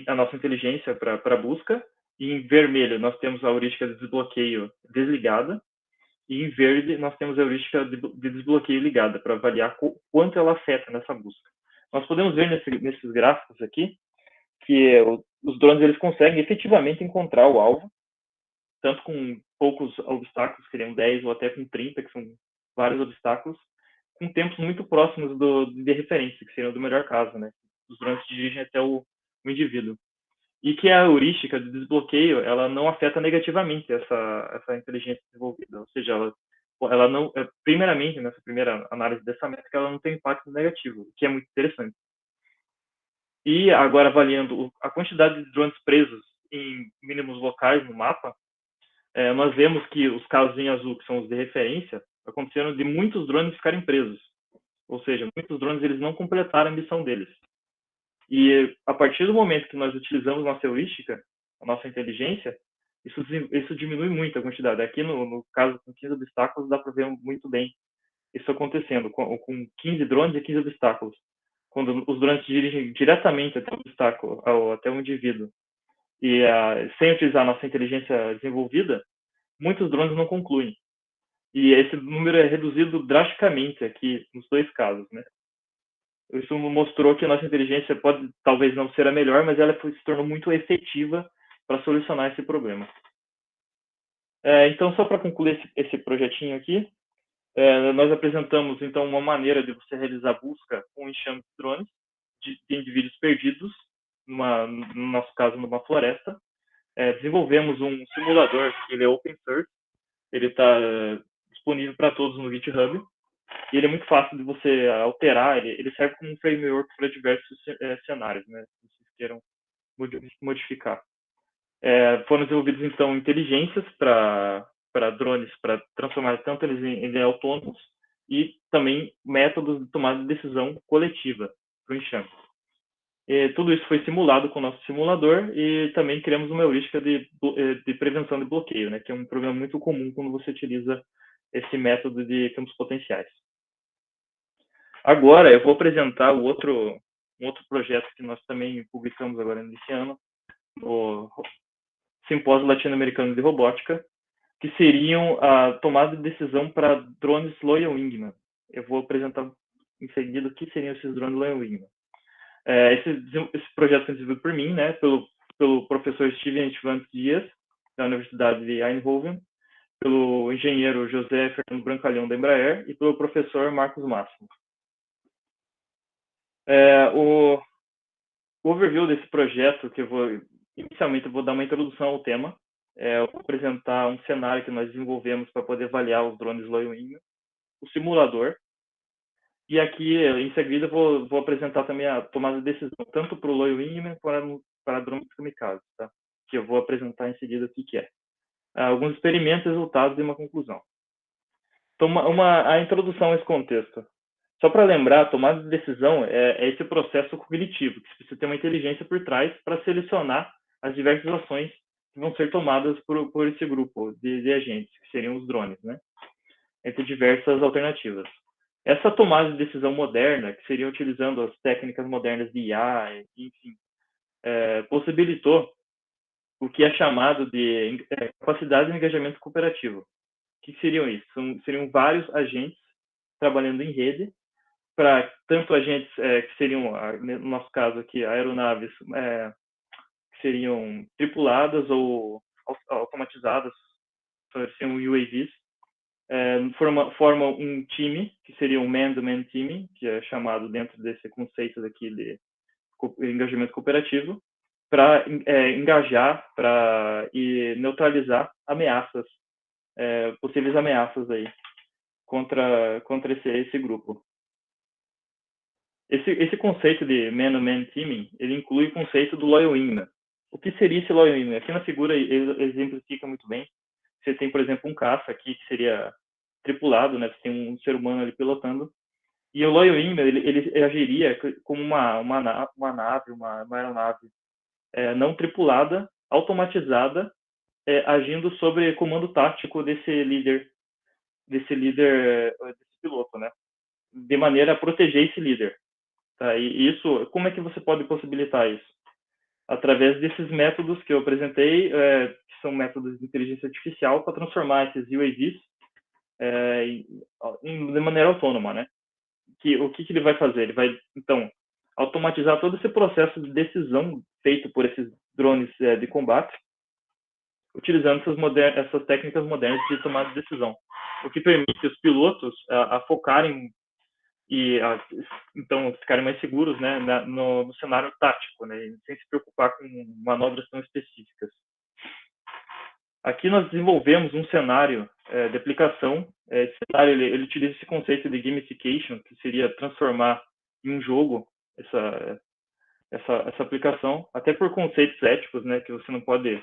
a nossa inteligência para busca, e em vermelho nós temos a heurística de desbloqueio desligada, e em verde nós temos a heurística de desbloqueio ligada, para avaliar quanto ela afeta nessa busca. Nós podemos ver nesses gráficos aqui que os drones eles conseguem efetivamente encontrar o alvo, tanto com poucos obstáculos, que seriam 10 ou até com 30, que são vários obstáculos, com tempos muito próximos de referência, que seriam do melhor caso, né? Os drones se dirigem até o indivíduo. E que a heurística de desbloqueio, ela não afeta negativamente essa inteligência desenvolvida. Ou seja, ela não, primeiramente, nessa primeira análise dessa métrica, ela não tem impacto negativo, o que é muito interessante. E agora, avaliando a quantidade de drones presos em mínimos locais no mapa, nós vemos que os casos em azul, que são os de referência, aconteceram de muitos drones ficarem presos. Ou seja, muitos drones eles não completaram a missão deles. E a partir do momento que nós utilizamos nossa heurística, a nossa inteligência, isso diminui muito a quantidade. Aqui, no caso, com 15 obstáculos, dá para ver muito bem isso acontecendo, com 15 drones e 15 obstáculos. Quando os drones se dirigem diretamente até o obstáculo, até o indivíduo, e sem utilizar a nossa inteligência desenvolvida, muitos drones não concluem. E esse número é reduzido drasticamente aqui nos dois casos, né? Isso mostrou que a nossa inteligência pode talvez não ser a melhor, mas ela se tornou muito efetiva para solucionar esse problema. Então, só para concluir esse projetinho aqui, nós apresentamos então uma maneira de você realizar busca com enxame de drones de indivíduos perdidos, no nosso caso, numa floresta, desenvolvemos um simulador, que ele é open source, ele está disponível para todos no GitHub, e ele é muito fácil de você alterar, ele serve como um framework para diversos cenários, né, se vocês queiram modificar. Foram desenvolvidos, então, inteligências para drones, para transformar tanto eles em autônomos, e também métodos de tomada de decisão coletiva para o enxame. Tudo isso foi simulado com o nosso simulador, e também criamos uma heurística de prevenção de bloqueio, né, que é um problema muito comum quando você utiliza esse método de campos potenciais. Agora, eu vou apresentar um outro projeto que nós também publicamos agora nesse ano, no Simpósio Latino-Americano de Robótica, que seriam a tomada de decisão para drones Loyal Wingman. Eu vou apresentar em seguida o que seriam esses drones Loyal Wingman. Esse projeto foi desenvolvido por mim, né, pelo professor Steven Schwantz Dias, da Universidade de Eindhoven, pelo engenheiro José Fernando Brancalhão, da Embraer, e pelo professor Marcos Máximo. O overview desse projeto, que inicialmente eu vou dar uma introdução ao tema, eu vou apresentar um cenário que nós desenvolvemos para poder avaliar os drones Loyal Wingman, o simulador, e aqui, em seguida, vou apresentar também a tomada de decisão, tanto para o Loyal Wingman quanto para drones kamikaze, tá? Que eu vou apresentar em seguida o que é. Alguns experimentos, resultados e uma conclusão. Então, a introdução a esse contexto. Só para lembrar, a tomada de decisão é esse processo cognitivo, que você tem uma inteligência por trás para selecionar as diversas ações que vão ser tomadas por esse grupo de agentes, que seriam os drones, né? Entre diversas alternativas. Essa tomada de decisão moderna, que seria utilizando as técnicas modernas de IA, enfim, possibilitou o que é chamado de capacidade de engajamento cooperativo. O que seriam isso? Seriam vários agentes trabalhando em rede, para tanto agentes que seriam, no nosso caso aqui, aeronaves que seriam tripuladas ou automatizadas, seriam UAVs, formam um time, que seria um man-to-man teaming, que é chamado dentro desse conceito daqui de engajamento cooperativo, para engajar e neutralizar ameaças, possíveis ameaças aí contra esse grupo. Esse conceito de man-to-man teaming, ele inclui o conceito do Loyal Wingman. O que seria esse Loyal Wingman? Aqui na figura ele exemplifica muito bem. Você tem, por exemplo, um caça aqui que seria tripulado, né? Você tem um ser humano ali pilotando. E o Loyal Wingman, ele agiria como uma nave, uma aeronave não tripulada, automatizada, agindo sobre comando tático desse líder, desse piloto, né? De maneira a proteger esse líder. Tá? E isso, como é que você pode possibilitar isso? Através desses métodos que eu apresentei, que são métodos de inteligência artificial, para transformar esses UAVs de maneira autônoma, né? O que ele vai fazer? Ele vai, então, automatizar todo esse processo de decisão feito por esses drones de combate, utilizando essas técnicas modernas de tomada de decisão, o que permite os pilotos a focarem e então ficarem mais seguros, né, no cenário tático, né, sem se preocupar com manobras tão específicas. Aqui nós desenvolvemos um cenário de aplicação. Esse cenário ele utiliza esse conceito de gamification, que seria transformar em um jogo essa aplicação, até por conceitos éticos, né, que você não pode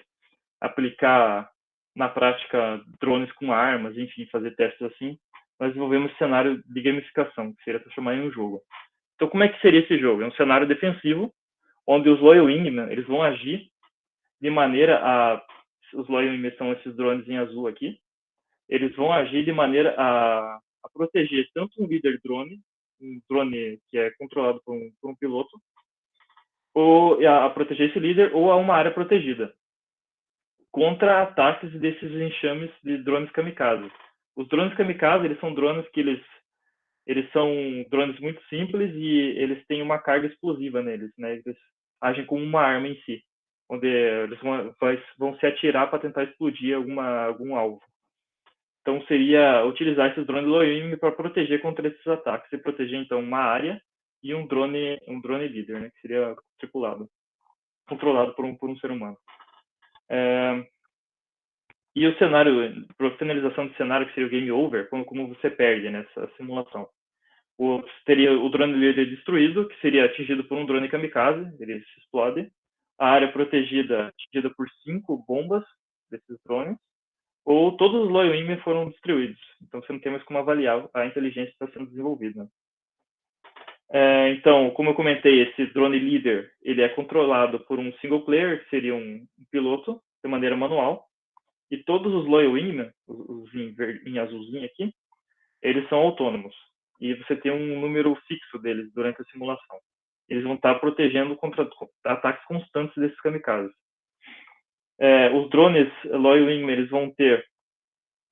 aplicar na prática drones com armas, enfim, fazer testes assim. Nós desenvolvemos esse cenário de gamificação, que seria transformar em um jogo. Então, como é que seria esse jogo? É um cenário defensivo, onde os Loyal Wingman, eles vão agir de maneira a... Os Loyal Wingman são esses drones em azul aqui. Eles vão agir de maneira a proteger tanto um líder drone, um drone que é controlado por um piloto, ou a proteger esse líder, ou a uma área protegida, contra ataques desses enxames de drones kamikaze. Os drones kamikaze, eles são drones que eles são drones muito simples e eles têm uma carga explosiva neles, né? Eles agem como uma arma em si, onde eles vão se atirar para tentar explodir algum alvo. Então, seria utilizar esses drones Loyal Wingman para proteger contra esses ataques e proteger, então, uma área e um drone líder, né? Que seria tripulado, controlado por um ser humano. E o cenário, para a finalização do cenário, que seria o game over, como você perde nessa simulação. Teria o drone líder destruído, que seria atingido por um drone kamikaze, ele se explode. A área protegida atingida por 5 bombas desses drones, ou todos os loyal wingmen foram destruídos. Então você não tem mais como avaliar a inteligência que está sendo desenvolvida. Então, como eu comentei, esse drone líder ele é controlado por um single player, que seria um piloto, de maneira manual. E todos os loyal wingmen, os em azulzinho aqui, eles são autônomos. E você tem um número fixo deles durante a simulação. Eles vão estar protegendo contra ataques constantes desses kamikazes. Os drones loyal wingmen eles vão ter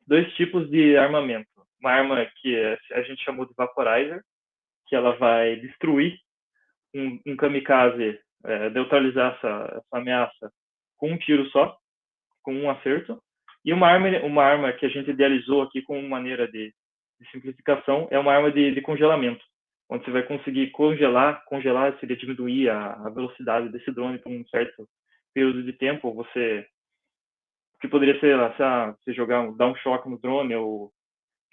2 tipos de armamento. Uma arma que a gente chamou de vaporizer, que ela vai destruir um kamikaze, neutralizar essa ameaça com um tiro só, com um acerto. E uma arma que a gente idealizou aqui como maneira de simplificação é uma arma de congelamento, onde você vai conseguir congelar seria diminuir a velocidade desse drone por um certo período de tempo. Que poderia ser, você dar um choque no drone ou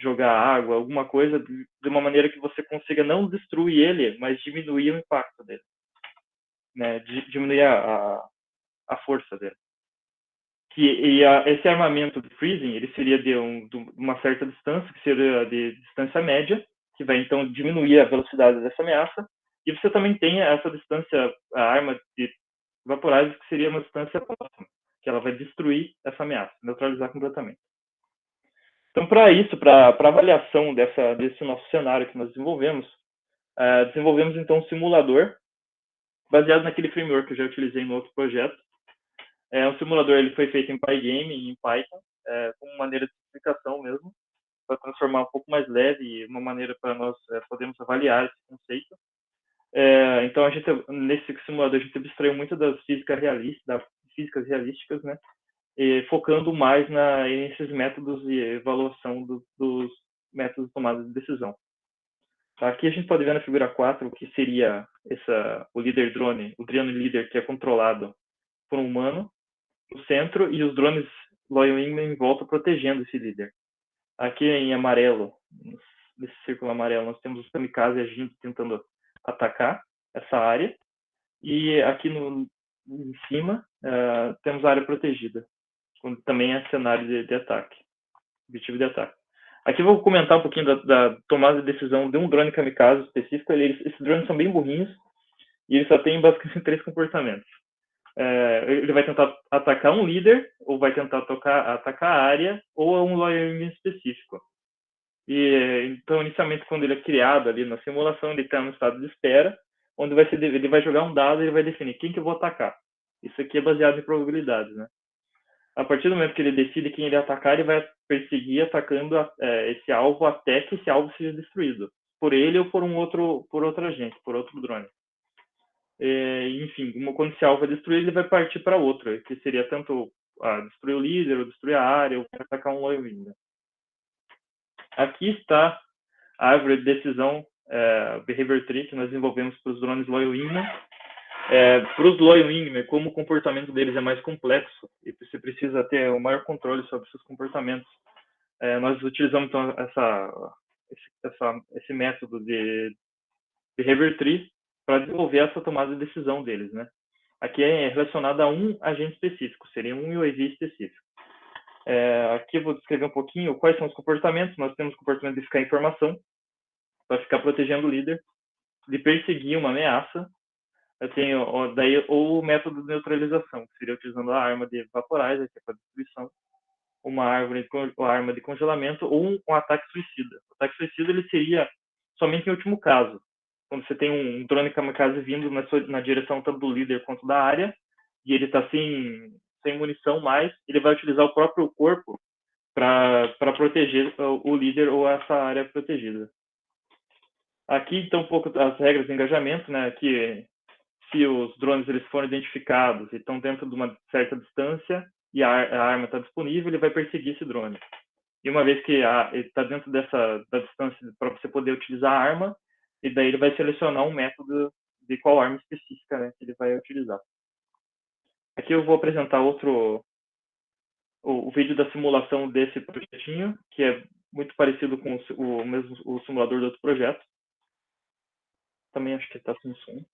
jogar água, alguma coisa, de uma maneira que você consiga não destruir ele, mas diminuir o impacto dele, né? Diminuir a força dele. Esse armamento de freezing, ele seria de uma certa distância, que seria de distância média, que vai então diminuir a velocidade dessa ameaça, e você também tem essa distância, a arma de vaporizer, que seria uma distância próxima, que ela vai destruir essa ameaça, neutralizar completamente. Então, para isso, para avaliação desse nosso cenário que nós desenvolvemos então um simulador baseado naquele framework que eu já utilizei no outro projeto. Um simulador ele foi feito em Pygame e em Python, como maneira de simplificação mesmo, para transformar um pouco mais leve e uma maneira para nós podermos avaliar esse conceito. Então, nesse simulador, a gente abstraiu muito das físicas realísticas, né? E focando mais nesses métodos de avaliação dos métodos de tomada de decisão. Aqui a gente pode ver na figura 4 o que seria o líder drone, o drone líder que é controlado por um humano no centro e os drones loyal wingmen em volta protegendo esse líder. Aqui em amarelo, nesse círculo amarelo, nós temos os kamikaze agindo, tentando atacar essa área. E aqui em cima, temos a área protegida, onde também é cenário de ataque, objetivo de ataque. Aqui eu vou comentar um pouquinho da tomada de decisão de um drone kamikaze específico. Esses drones são bem burrinhos e eles só têm basicamente 3 comportamentos. Ele vai tentar atacar um líder, ou vai tentar atacar a área, ou um loyal wingman específico. Então, inicialmente, quando ele é criado ali na simulação, ele está no estado de espera, onde ele vai jogar um dado e ele vai definir quem que eu vou atacar. Isso aqui é baseado em probabilidades, né? A partir do momento que ele decide quem ele atacar, ele vai perseguir atacando esse alvo até que esse alvo seja destruído, por ele ou por outro agente, por outro drone. Enfim, quando esse alvo é destruído, ele vai partir para outro, que seria tanto destruir o líder, ou destruir a área, ou atacar um loyal wingman. Aqui está a árvore de decisão Behavior Tree que nós desenvolvemos para os drones loyal wingman. Para os loyal wingmen, como o comportamento deles é mais complexo e você precisa ter o maior controle sobre seus comportamentos, nós utilizamos então esse método de Behavior Tree para desenvolver essa tomada de decisão deles, né? Aqui é relacionado a um agente específico, seria um UAV específico. Aqui eu vou descrever um pouquinho quais são os comportamentos. Nós temos o comportamento de ficar em formação, para ficar protegendo o líder, de perseguir uma ameaça. Eu tenho daí o método de neutralização, que seria utilizando a arma de vaporizer, que é para destruição, uma arma de congelamento ou um ataque suicida. O ataque suicida ele seria somente em último caso, quando você tem um drone kamikaze vindo na direção tanto do líder quanto da área, e ele está sem munição mais, ele vai utilizar o próprio corpo para proteger o líder ou essa área protegida. Aqui, então, um pouco as regras de engajamento, né? Que se os drones eles forem identificados e estão dentro de uma certa distância e a arma está disponível, ele vai perseguir esse drone. E uma vez que ele está dentro da distância para você poder utilizar a arma, e daí ele vai selecionar um método de qual arma específica, né, que ele vai utilizar. Aqui eu vou apresentar outro o vídeo da simulação desse projetinho, que é muito parecido com o simulador do outro projeto. Também acho que está sem som.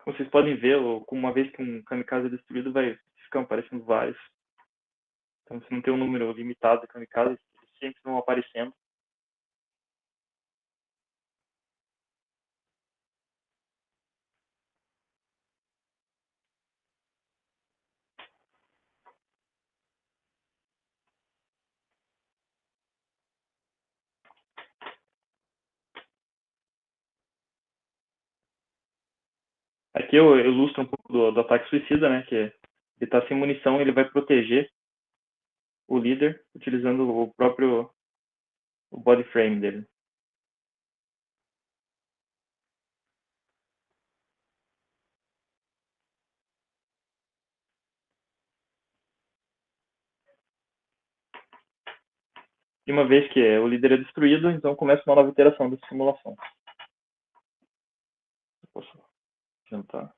Como vocês podem ver, uma vez que um kamikaze é destruído, vai ficar aparecendo vários. Então, se não tem um número limitado de kamikazes, eles sempre vão aparecendo. Aqui eu ilustro um pouco do ataque suicida, né? Que ele está sem munição, ele vai proteger o líder utilizando o próprio body frame dele. E uma vez que o líder é destruído, então começa uma nova iteração dessa simulação. Eu posso tentar.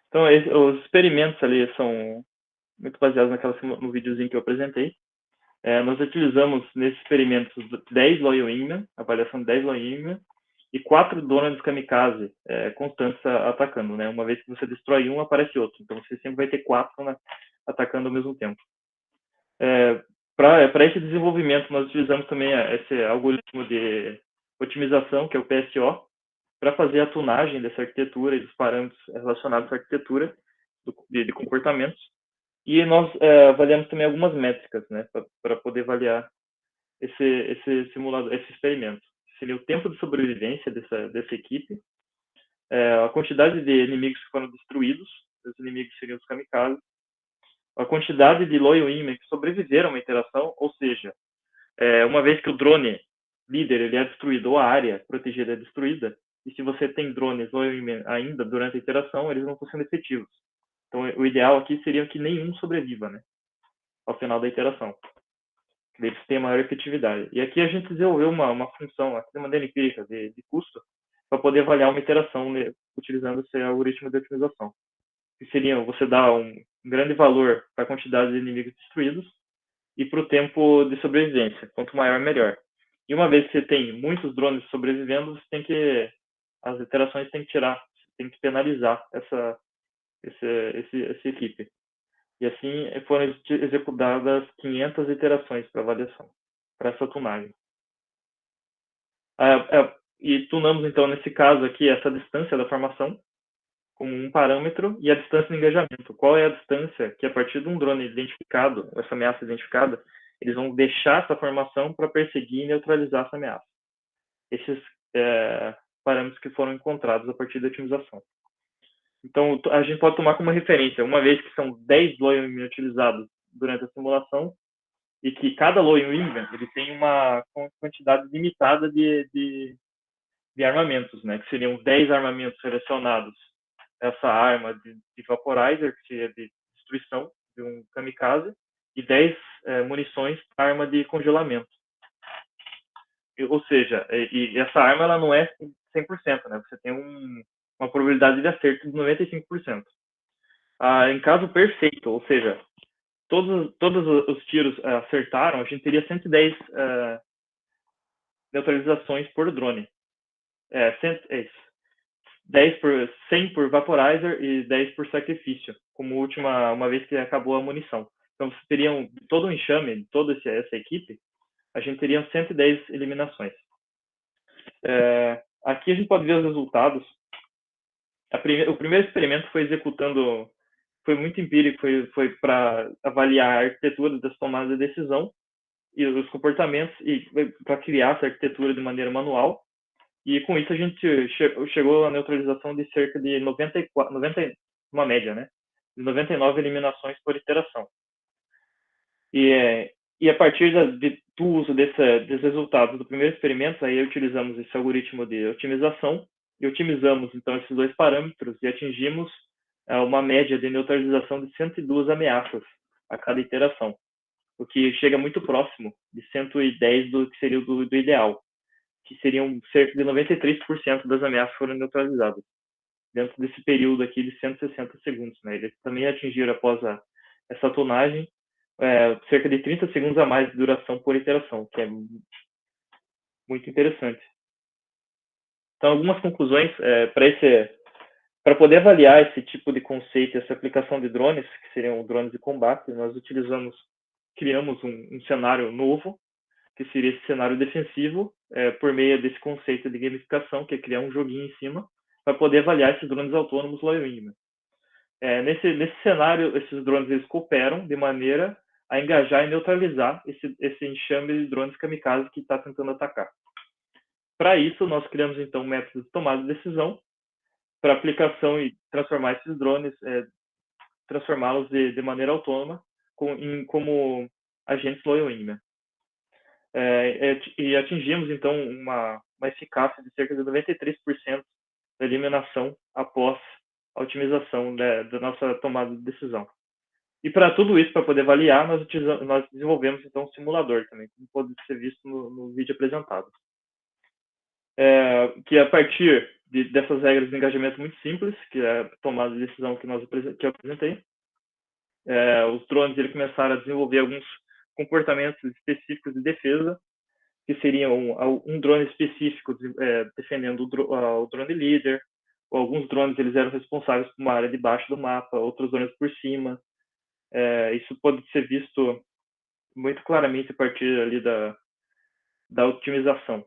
Então, os experimentos ali são muito baseados no videozinho que eu apresentei. Nós utilizamos, nesses experimentos, 10 Loyal Wingman, avaliação de 10 Loyal Wingman, e 4 drones kamikaze constantes atacando, né? Uma vez que você destrói um, aparece outro. Então, você sempre vai ter 4, né, atacando ao mesmo tempo. Para esse desenvolvimento, nós utilizamos também esse algoritmo de otimização, que é o PSO, para fazer a tunagem dessa arquitetura e dos parâmetros relacionados à arquitetura de comportamentos. E nós avaliamos também algumas métricas, né, para poder avaliar esse simulador, esse experimento. Seria o tempo de sobrevivência dessa equipe, a quantidade de inimigos que foram destruídos, os inimigos seriam os kamikazes, a quantidade de Loyal Wingman que sobreviveram a uma interação, ou seja, uma vez que o drone líder ele é destruído ou a área protegida é destruída, e se você tem drones Loyal Wingman ainda durante a interação, eles não estão sendo efetivos. Então, o ideal aqui seria que nenhum sobreviva, né, ao final da interação. Eles têm maior efetividade. E aqui a gente desenvolveu uma função, aqui de maneira empírica, de custo, para poder avaliar uma interação, né, utilizando esse algoritmo de otimização. Que seria você dar um grande valor para a quantidade de inimigos destruídos e para o tempo de sobrevivência. Quanto maior, melhor. E uma vez que você tem muitos drones sobrevivendo, você tem que as iterações tem que tirar, tem que penalizar essa equipe. E assim foram executadas 500 iterações para avaliação, para essa tunagem. E tunamos, então, nesse caso aqui, essa distância da formação como um parâmetro e a distância de engajamento. Qual é a distância que, a partir de um drone identificado, essa ameaça identificada, eles vão deixar essa formação para perseguir e neutralizar essa ameaça. Esses parâmetros que foram encontrados a partir da otimização. Então, a gente pode tomar como referência, uma vez que são 10 Loyal Wingman utilizados durante a simulação, e que cada Loyal Wingman ele tem uma quantidade limitada de armamentos, né? Que seriam 10 armamentos selecionados, essa arma de vaporizer, que seria de destruição de um kamikaze, e 10 munições para arma de congelamento. Ou seja, e essa arma ela não é 100%, né? Você tem uma probabilidade de acerto de 95%. Em caso perfeito, ou seja, todos os tiros acertaram, a gente teria 110 neutralizações por drone. 100 por vaporizer e 10 por sacrifício, como última, uma vez que acabou a munição. Então, você teria todo um enxame, toda essa equipe, a gente teria 110 eliminações. Aqui a gente pode ver os resultados. O primeiro experimento foi muito empírico, foi para avaliar a arquitetura das tomadas de decisão e os comportamentos, e para criar essa arquitetura de maneira manual. E com isso a gente chegou à neutralização de cerca de 94, uma média, né? De 99 eliminações por iteração. E a partir do uso desses resultados do primeiro experimento, aí utilizamos esse algoritmo de otimização e otimizamos então esses dois parâmetros e atingimos uma média de neutralização de 102 ameaças a cada iteração, o que chega muito próximo de 110 do que seria do ideal, que seriam cerca de 93% das ameaças foram neutralizadas dentro desse período aqui de 160 segundos. Né? Eles também atingiram, após essa tonagem, cerca de 30 segundos a mais de duração por iteração, que é muito interessante. Então, algumas conclusões para poder avaliar esse tipo de conceito, essa aplicação de drones, que seriam drones de combate, nós criamos um cenário novo, que seria esse cenário defensivo, por meio desse conceito de gamificação, que é criar um joguinho em cima, para poder avaliar esses drones autônomos low wingman. Nesse cenário, esses drones eles cooperam de maneira a engajar e neutralizar esse enxame de drones kamikaze que está tentando atacar. Para isso, nós criamos, então, um método de tomada de decisão para aplicação e transformar esses drones, transformá-los de maneira autônoma como agentes low wingman. E atingimos, então, uma eficácia de cerca de 93% da eliminação após a otimização da nossa tomada de decisão. E para tudo isso, para poder avaliar, nós desenvolvemos então um simulador também, como pode ser visto no vídeo apresentado. Que a partir dessas regras de engajamento muito simples, que é a tomada de decisão que eu apresentei, os drones eles começaram a desenvolver alguns comportamentos específicos de defesa, que seriam um drone específico defendendo o drone líder, ou alguns drones eles eram responsáveis por uma área de baixo do mapa, outros drones por cima. Isso pode ser visto muito claramente a partir ali da otimização.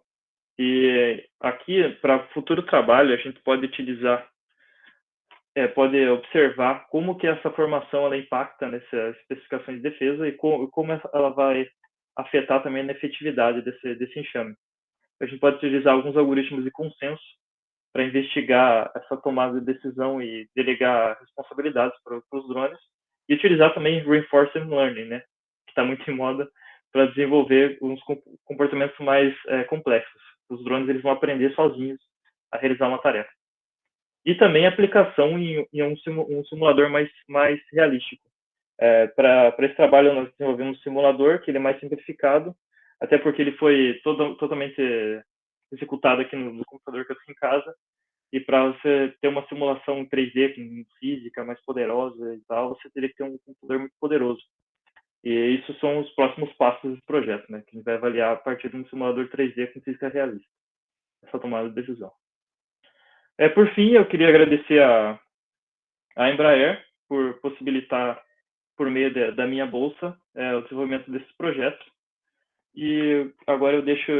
E aqui, para futuro trabalho, a gente pode utilizar, pode observar como que essa formação ela impacta nessas especificações de defesa e como ela vai afetar também na efetividade desse enxame. A gente pode utilizar alguns algoritmos de consenso para investigar essa tomada de decisão e delegar responsabilidades para os drones, e utilizar também Reinforcement Learning, né, que está muito em moda, para desenvolver uns comportamentos mais complexos. Os drones eles vão aprender sozinhos a realizar uma tarefa. E também a aplicação em um simulador mais realístico. Para esse trabalho, nós desenvolvemos um simulador que ele é mais simplificado, até porque ele foi totalmente executado aqui no computador que eu tenho em casa, e para você ter uma simulação em 3D com física mais poderosa e tal, você teria que ter um computador muito poderoso. E isso são os próximos passos do projeto, né? Que a gente vai avaliar a partir de um simulador 3D com física realista, essa tomada de decisão. Por fim, eu queria agradecer a Embraer por possibilitar, por meio da minha bolsa, o desenvolvimento desses projetos. E agora eu deixo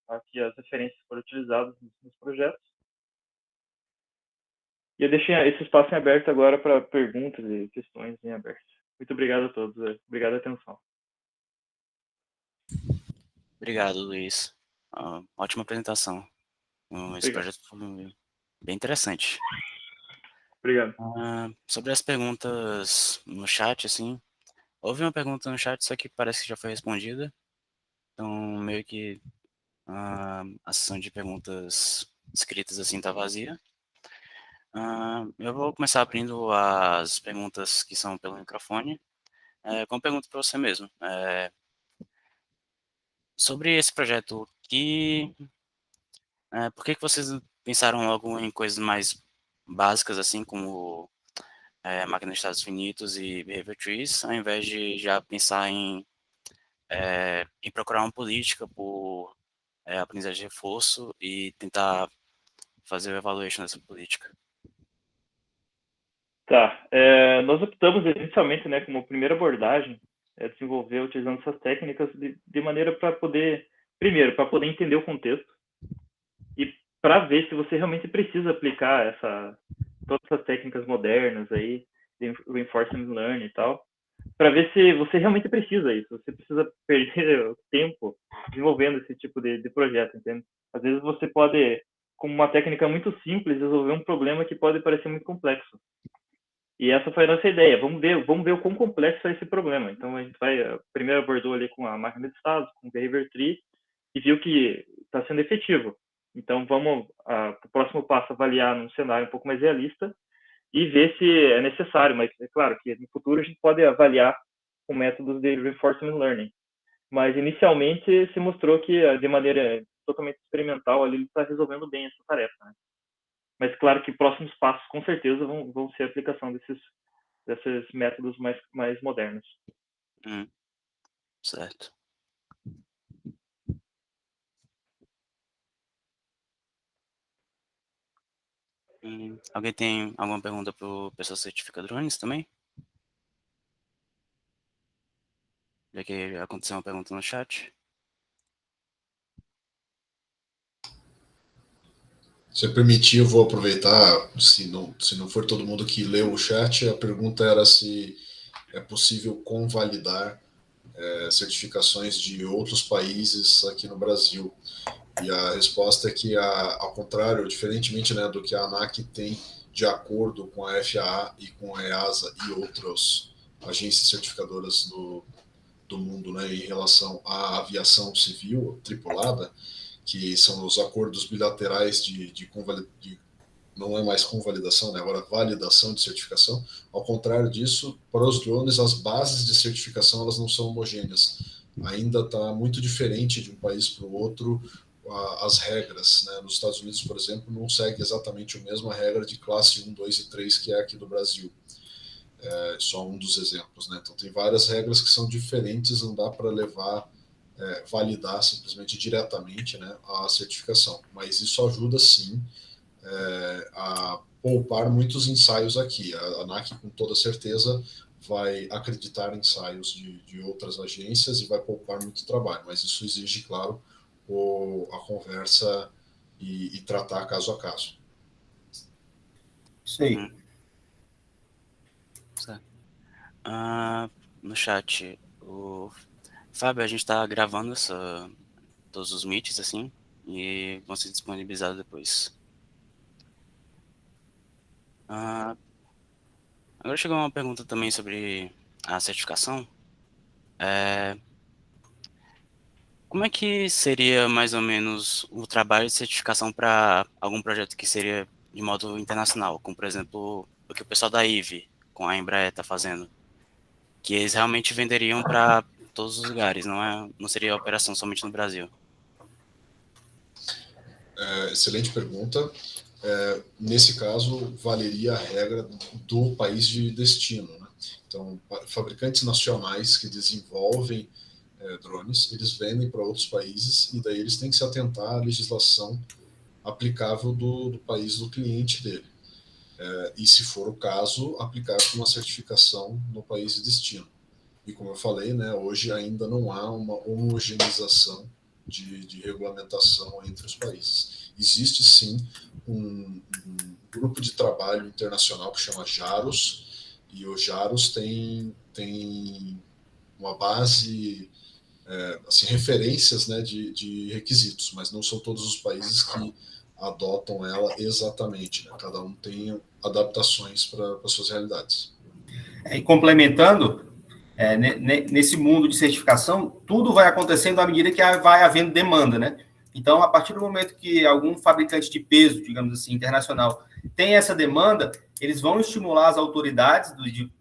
aqui as referências que foram utilizadas nos projetos. E eu deixei esse espaço em aberto agora para perguntas e questões em aberto. Muito obrigado a todos. Obrigado a atenção. Obrigado, Luiz. Ótima apresentação. Esse projeto foi bem interessante. Obrigado. Sobre as perguntas no chat, assim, houve uma pergunta no chat, só que parece que já foi respondida. Então, meio que a sessão de perguntas escritas assim está vazia. Eu vou começar abrindo as perguntas que são pelo microfone. Com uma pergunta para você mesmo. Sobre esse projeto, por que vocês pensaram logo em coisas mais básicas, assim, como máquinas de estados finitos e behavior trees, ao invés de já pensar em procurar uma política por aprendizagem de reforço e tentar fazer o evaluation dessa política? Tá. Nós optamos inicialmente, né, como primeira abordagem, desenvolver utilizando essas técnicas de maneira para poder, primeiro, para poder entender o contexto e para ver se você realmente precisa aplicar todas essas técnicas modernas aí, de reinforcement learning e tal, para ver se você realmente precisa isso, você precisa perder tempo desenvolvendo esse tipo de projeto, entende? Às vezes você pode, com uma técnica muito simples, resolver um problema que pode parecer muito complexo. E essa foi a nossa ideia. Vamos ver o quão complexo é esse problema. Então, a gente primeiro abordou ali com a máquina de estados, com o Behavior Tree, e viu que está sendo efetivo. Então, vamos, o próximo passo, avaliar num cenário um pouco mais realista e ver se é necessário. Mas, é claro que no futuro a gente pode avaliar com métodos de reinforcement learning. Mas, inicialmente, se mostrou que, de maneira totalmente experimental, ali ele está resolvendo bem essa tarefa, né? Mas, claro que próximos passos, com certeza, vão ser a aplicação desses métodos mais modernos. Certo. Alguém tem alguma pergunta para o pessoal que certifica drones também? Já que aconteceu uma pergunta no chat. Se eu permitir, eu vou aproveitar, se não for todo mundo que leu o chat, a pergunta era se é possível convalidar certificações de outros países aqui no Brasil. E a resposta é que, ao contrário, diferentemente, né, do que a ANAC tem de acordo com a FAA e com a EASA e outras agências certificadoras do mundo, né, em relação à aviação civil tripulada, que são os acordos bilaterais de não é mais convalidação, né, agora validação de certificação. Ao contrário disso, para os drones, as bases de certificação elas não são homogêneas. Ainda está muito diferente de um país para o outro as regras, né? Nos Estados Unidos, por exemplo, não segue exatamente a mesma regra de classe 1, 2 e 3 que é aqui do Brasil. É só um dos exemplos, né? Então tem várias regras que são diferentes, não dá para validar simplesmente diretamente, né, a certificação. Mas isso ajuda sim a poupar muitos ensaios aqui. A ANAC, com toda certeza, vai acreditar em ensaios de outras agências e vai poupar muito trabalho, mas isso exige, claro, a conversa e tratar caso a caso. Isso aí. Certo. No chat, o Fábio, a gente está gravando todos os meets, assim, e vão ser disponibilizados depois. Agora chegou uma pergunta também sobre a certificação. Como é que seria mais ou menos o trabalho de certificação para algum projeto que seria de modo internacional, como por exemplo o que o pessoal da IVE com a Embraer está fazendo, que eles realmente venderiam para todos os lugares, não seria operação somente no Brasil? Excelente pergunta. Nesse caso, valeria a regra do país de destino, né? Então, fabricantes nacionais que desenvolvem drones, eles vendem para outros países e daí eles têm que se atentar à legislação aplicável do país do cliente dele. E, se for o caso, aplicar uma certificação no país de destino. E como eu falei, né, hoje ainda não há uma homogeneização de regulamentação entre os países. Existe sim um grupo de trabalho internacional que chama JAROS, e o JAROS tem uma base, assim, referências, né, de requisitos, mas não são todos os países que adotam ela exatamente, né? Cada um tem adaptações para as suas realidades. E complementando, nesse mundo de certificação, tudo vai acontecendo à medida que vai havendo demanda, né? Então, a partir do momento que algum fabricante de peso, digamos assim, internacional, tem essa demanda, eles vão estimular as autoridades,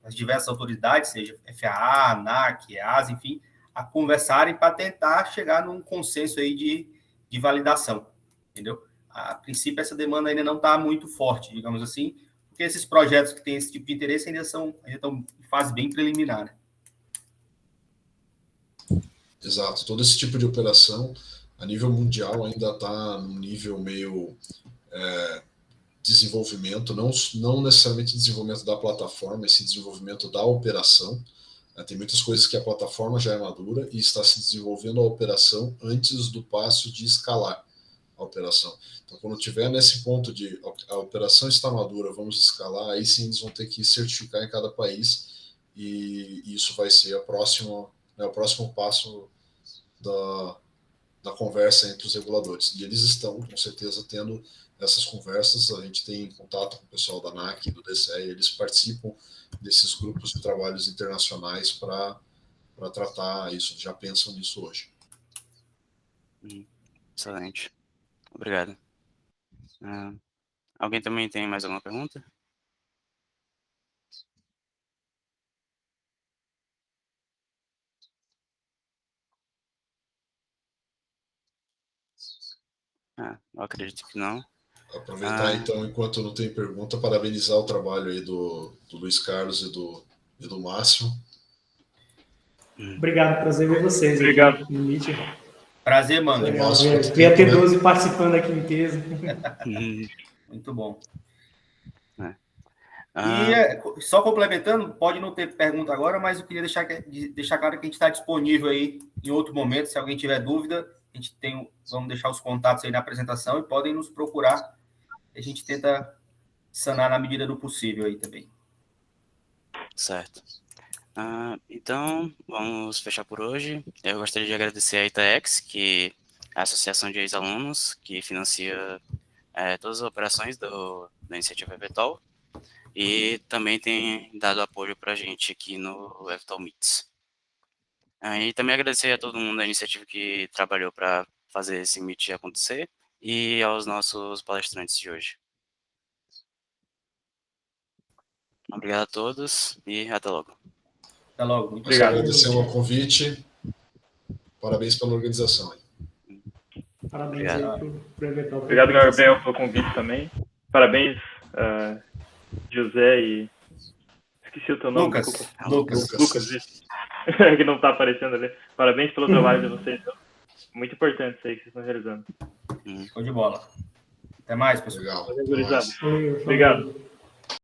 as diversas autoridades, seja FAA, ANAC, EASA, enfim, a conversarem para tentar chegar num consenso aí de validação, entendeu? A princípio, essa demanda ainda não está muito forte, digamos assim, porque esses projetos que têm esse tipo de interesse ainda estão em fase bem preliminar, né? Exato. Todo esse tipo de operação, a nível mundial, ainda está num nível meio desenvolvimento, não necessariamente desenvolvimento da plataforma, esse desenvolvimento da operação, Tem muitas coisas que a plataforma já é madura e está se desenvolvendo a operação antes do passo de escalar a operação. Então, quando tiver nesse ponto de a operação está madura, vamos escalar, aí sim eles vão ter que certificar em cada país e isso vai ser o próximo passo da conversa entre os reguladores. E eles estão, com certeza, tendo essas conversas. A gente tem contato com o pessoal da ANAC e do DCE, e eles participam desses grupos de trabalhos internacionais para tratar isso, já pensam nisso hoje. Excelente. Obrigado. Alguém também tem mais alguma pergunta? Eu acredito que não. Aproveitar, então, enquanto não tem pergunta, parabenizar o trabalho aí do Luiz Carlos e do Márcio. Obrigado, prazer ver vocês. Obrigado. Aqui no Meet. Prazer, mano. Ver a T12 participando aqui em peso. Muito bom. E só complementando, pode não ter pergunta agora, mas eu queria deixar claro que a gente está disponível aí em outro momento. Se alguém tiver dúvida, a gente vamos deixar os contatos aí na apresentação e podem nos procurar. A gente tenta sanar na medida do possível aí também. Certo. Então, vamos fechar por hoje. Eu gostaria de agradecer a ITEX, que é a Associação de Ex-Alunos, que financia todas as operações da iniciativa EVTOL, e também tem dado apoio para a gente aqui no EVTOL Meets. E também agradecer a todo mundo da iniciativa que trabalhou para fazer esse Meet acontecer, e aos nossos palestrantes de hoje. Obrigado a todos e até logo. Até logo. Muito obrigado. obrigado. Agradecer o convite. Parabéns pela organização. Parabéns aí pro Evental. Obrigado, Gabriel, pelo convite também. Parabéns, José e... Esqueci o teu nome. Lucas. Isso. Que não está aparecendo ali. Parabéns pelo trabalho de vocês. Muito importante isso aí que vocês estão realizando. Show de bola. Até mais, pessoal. Legal. Valeu, gurizada. Obrigado.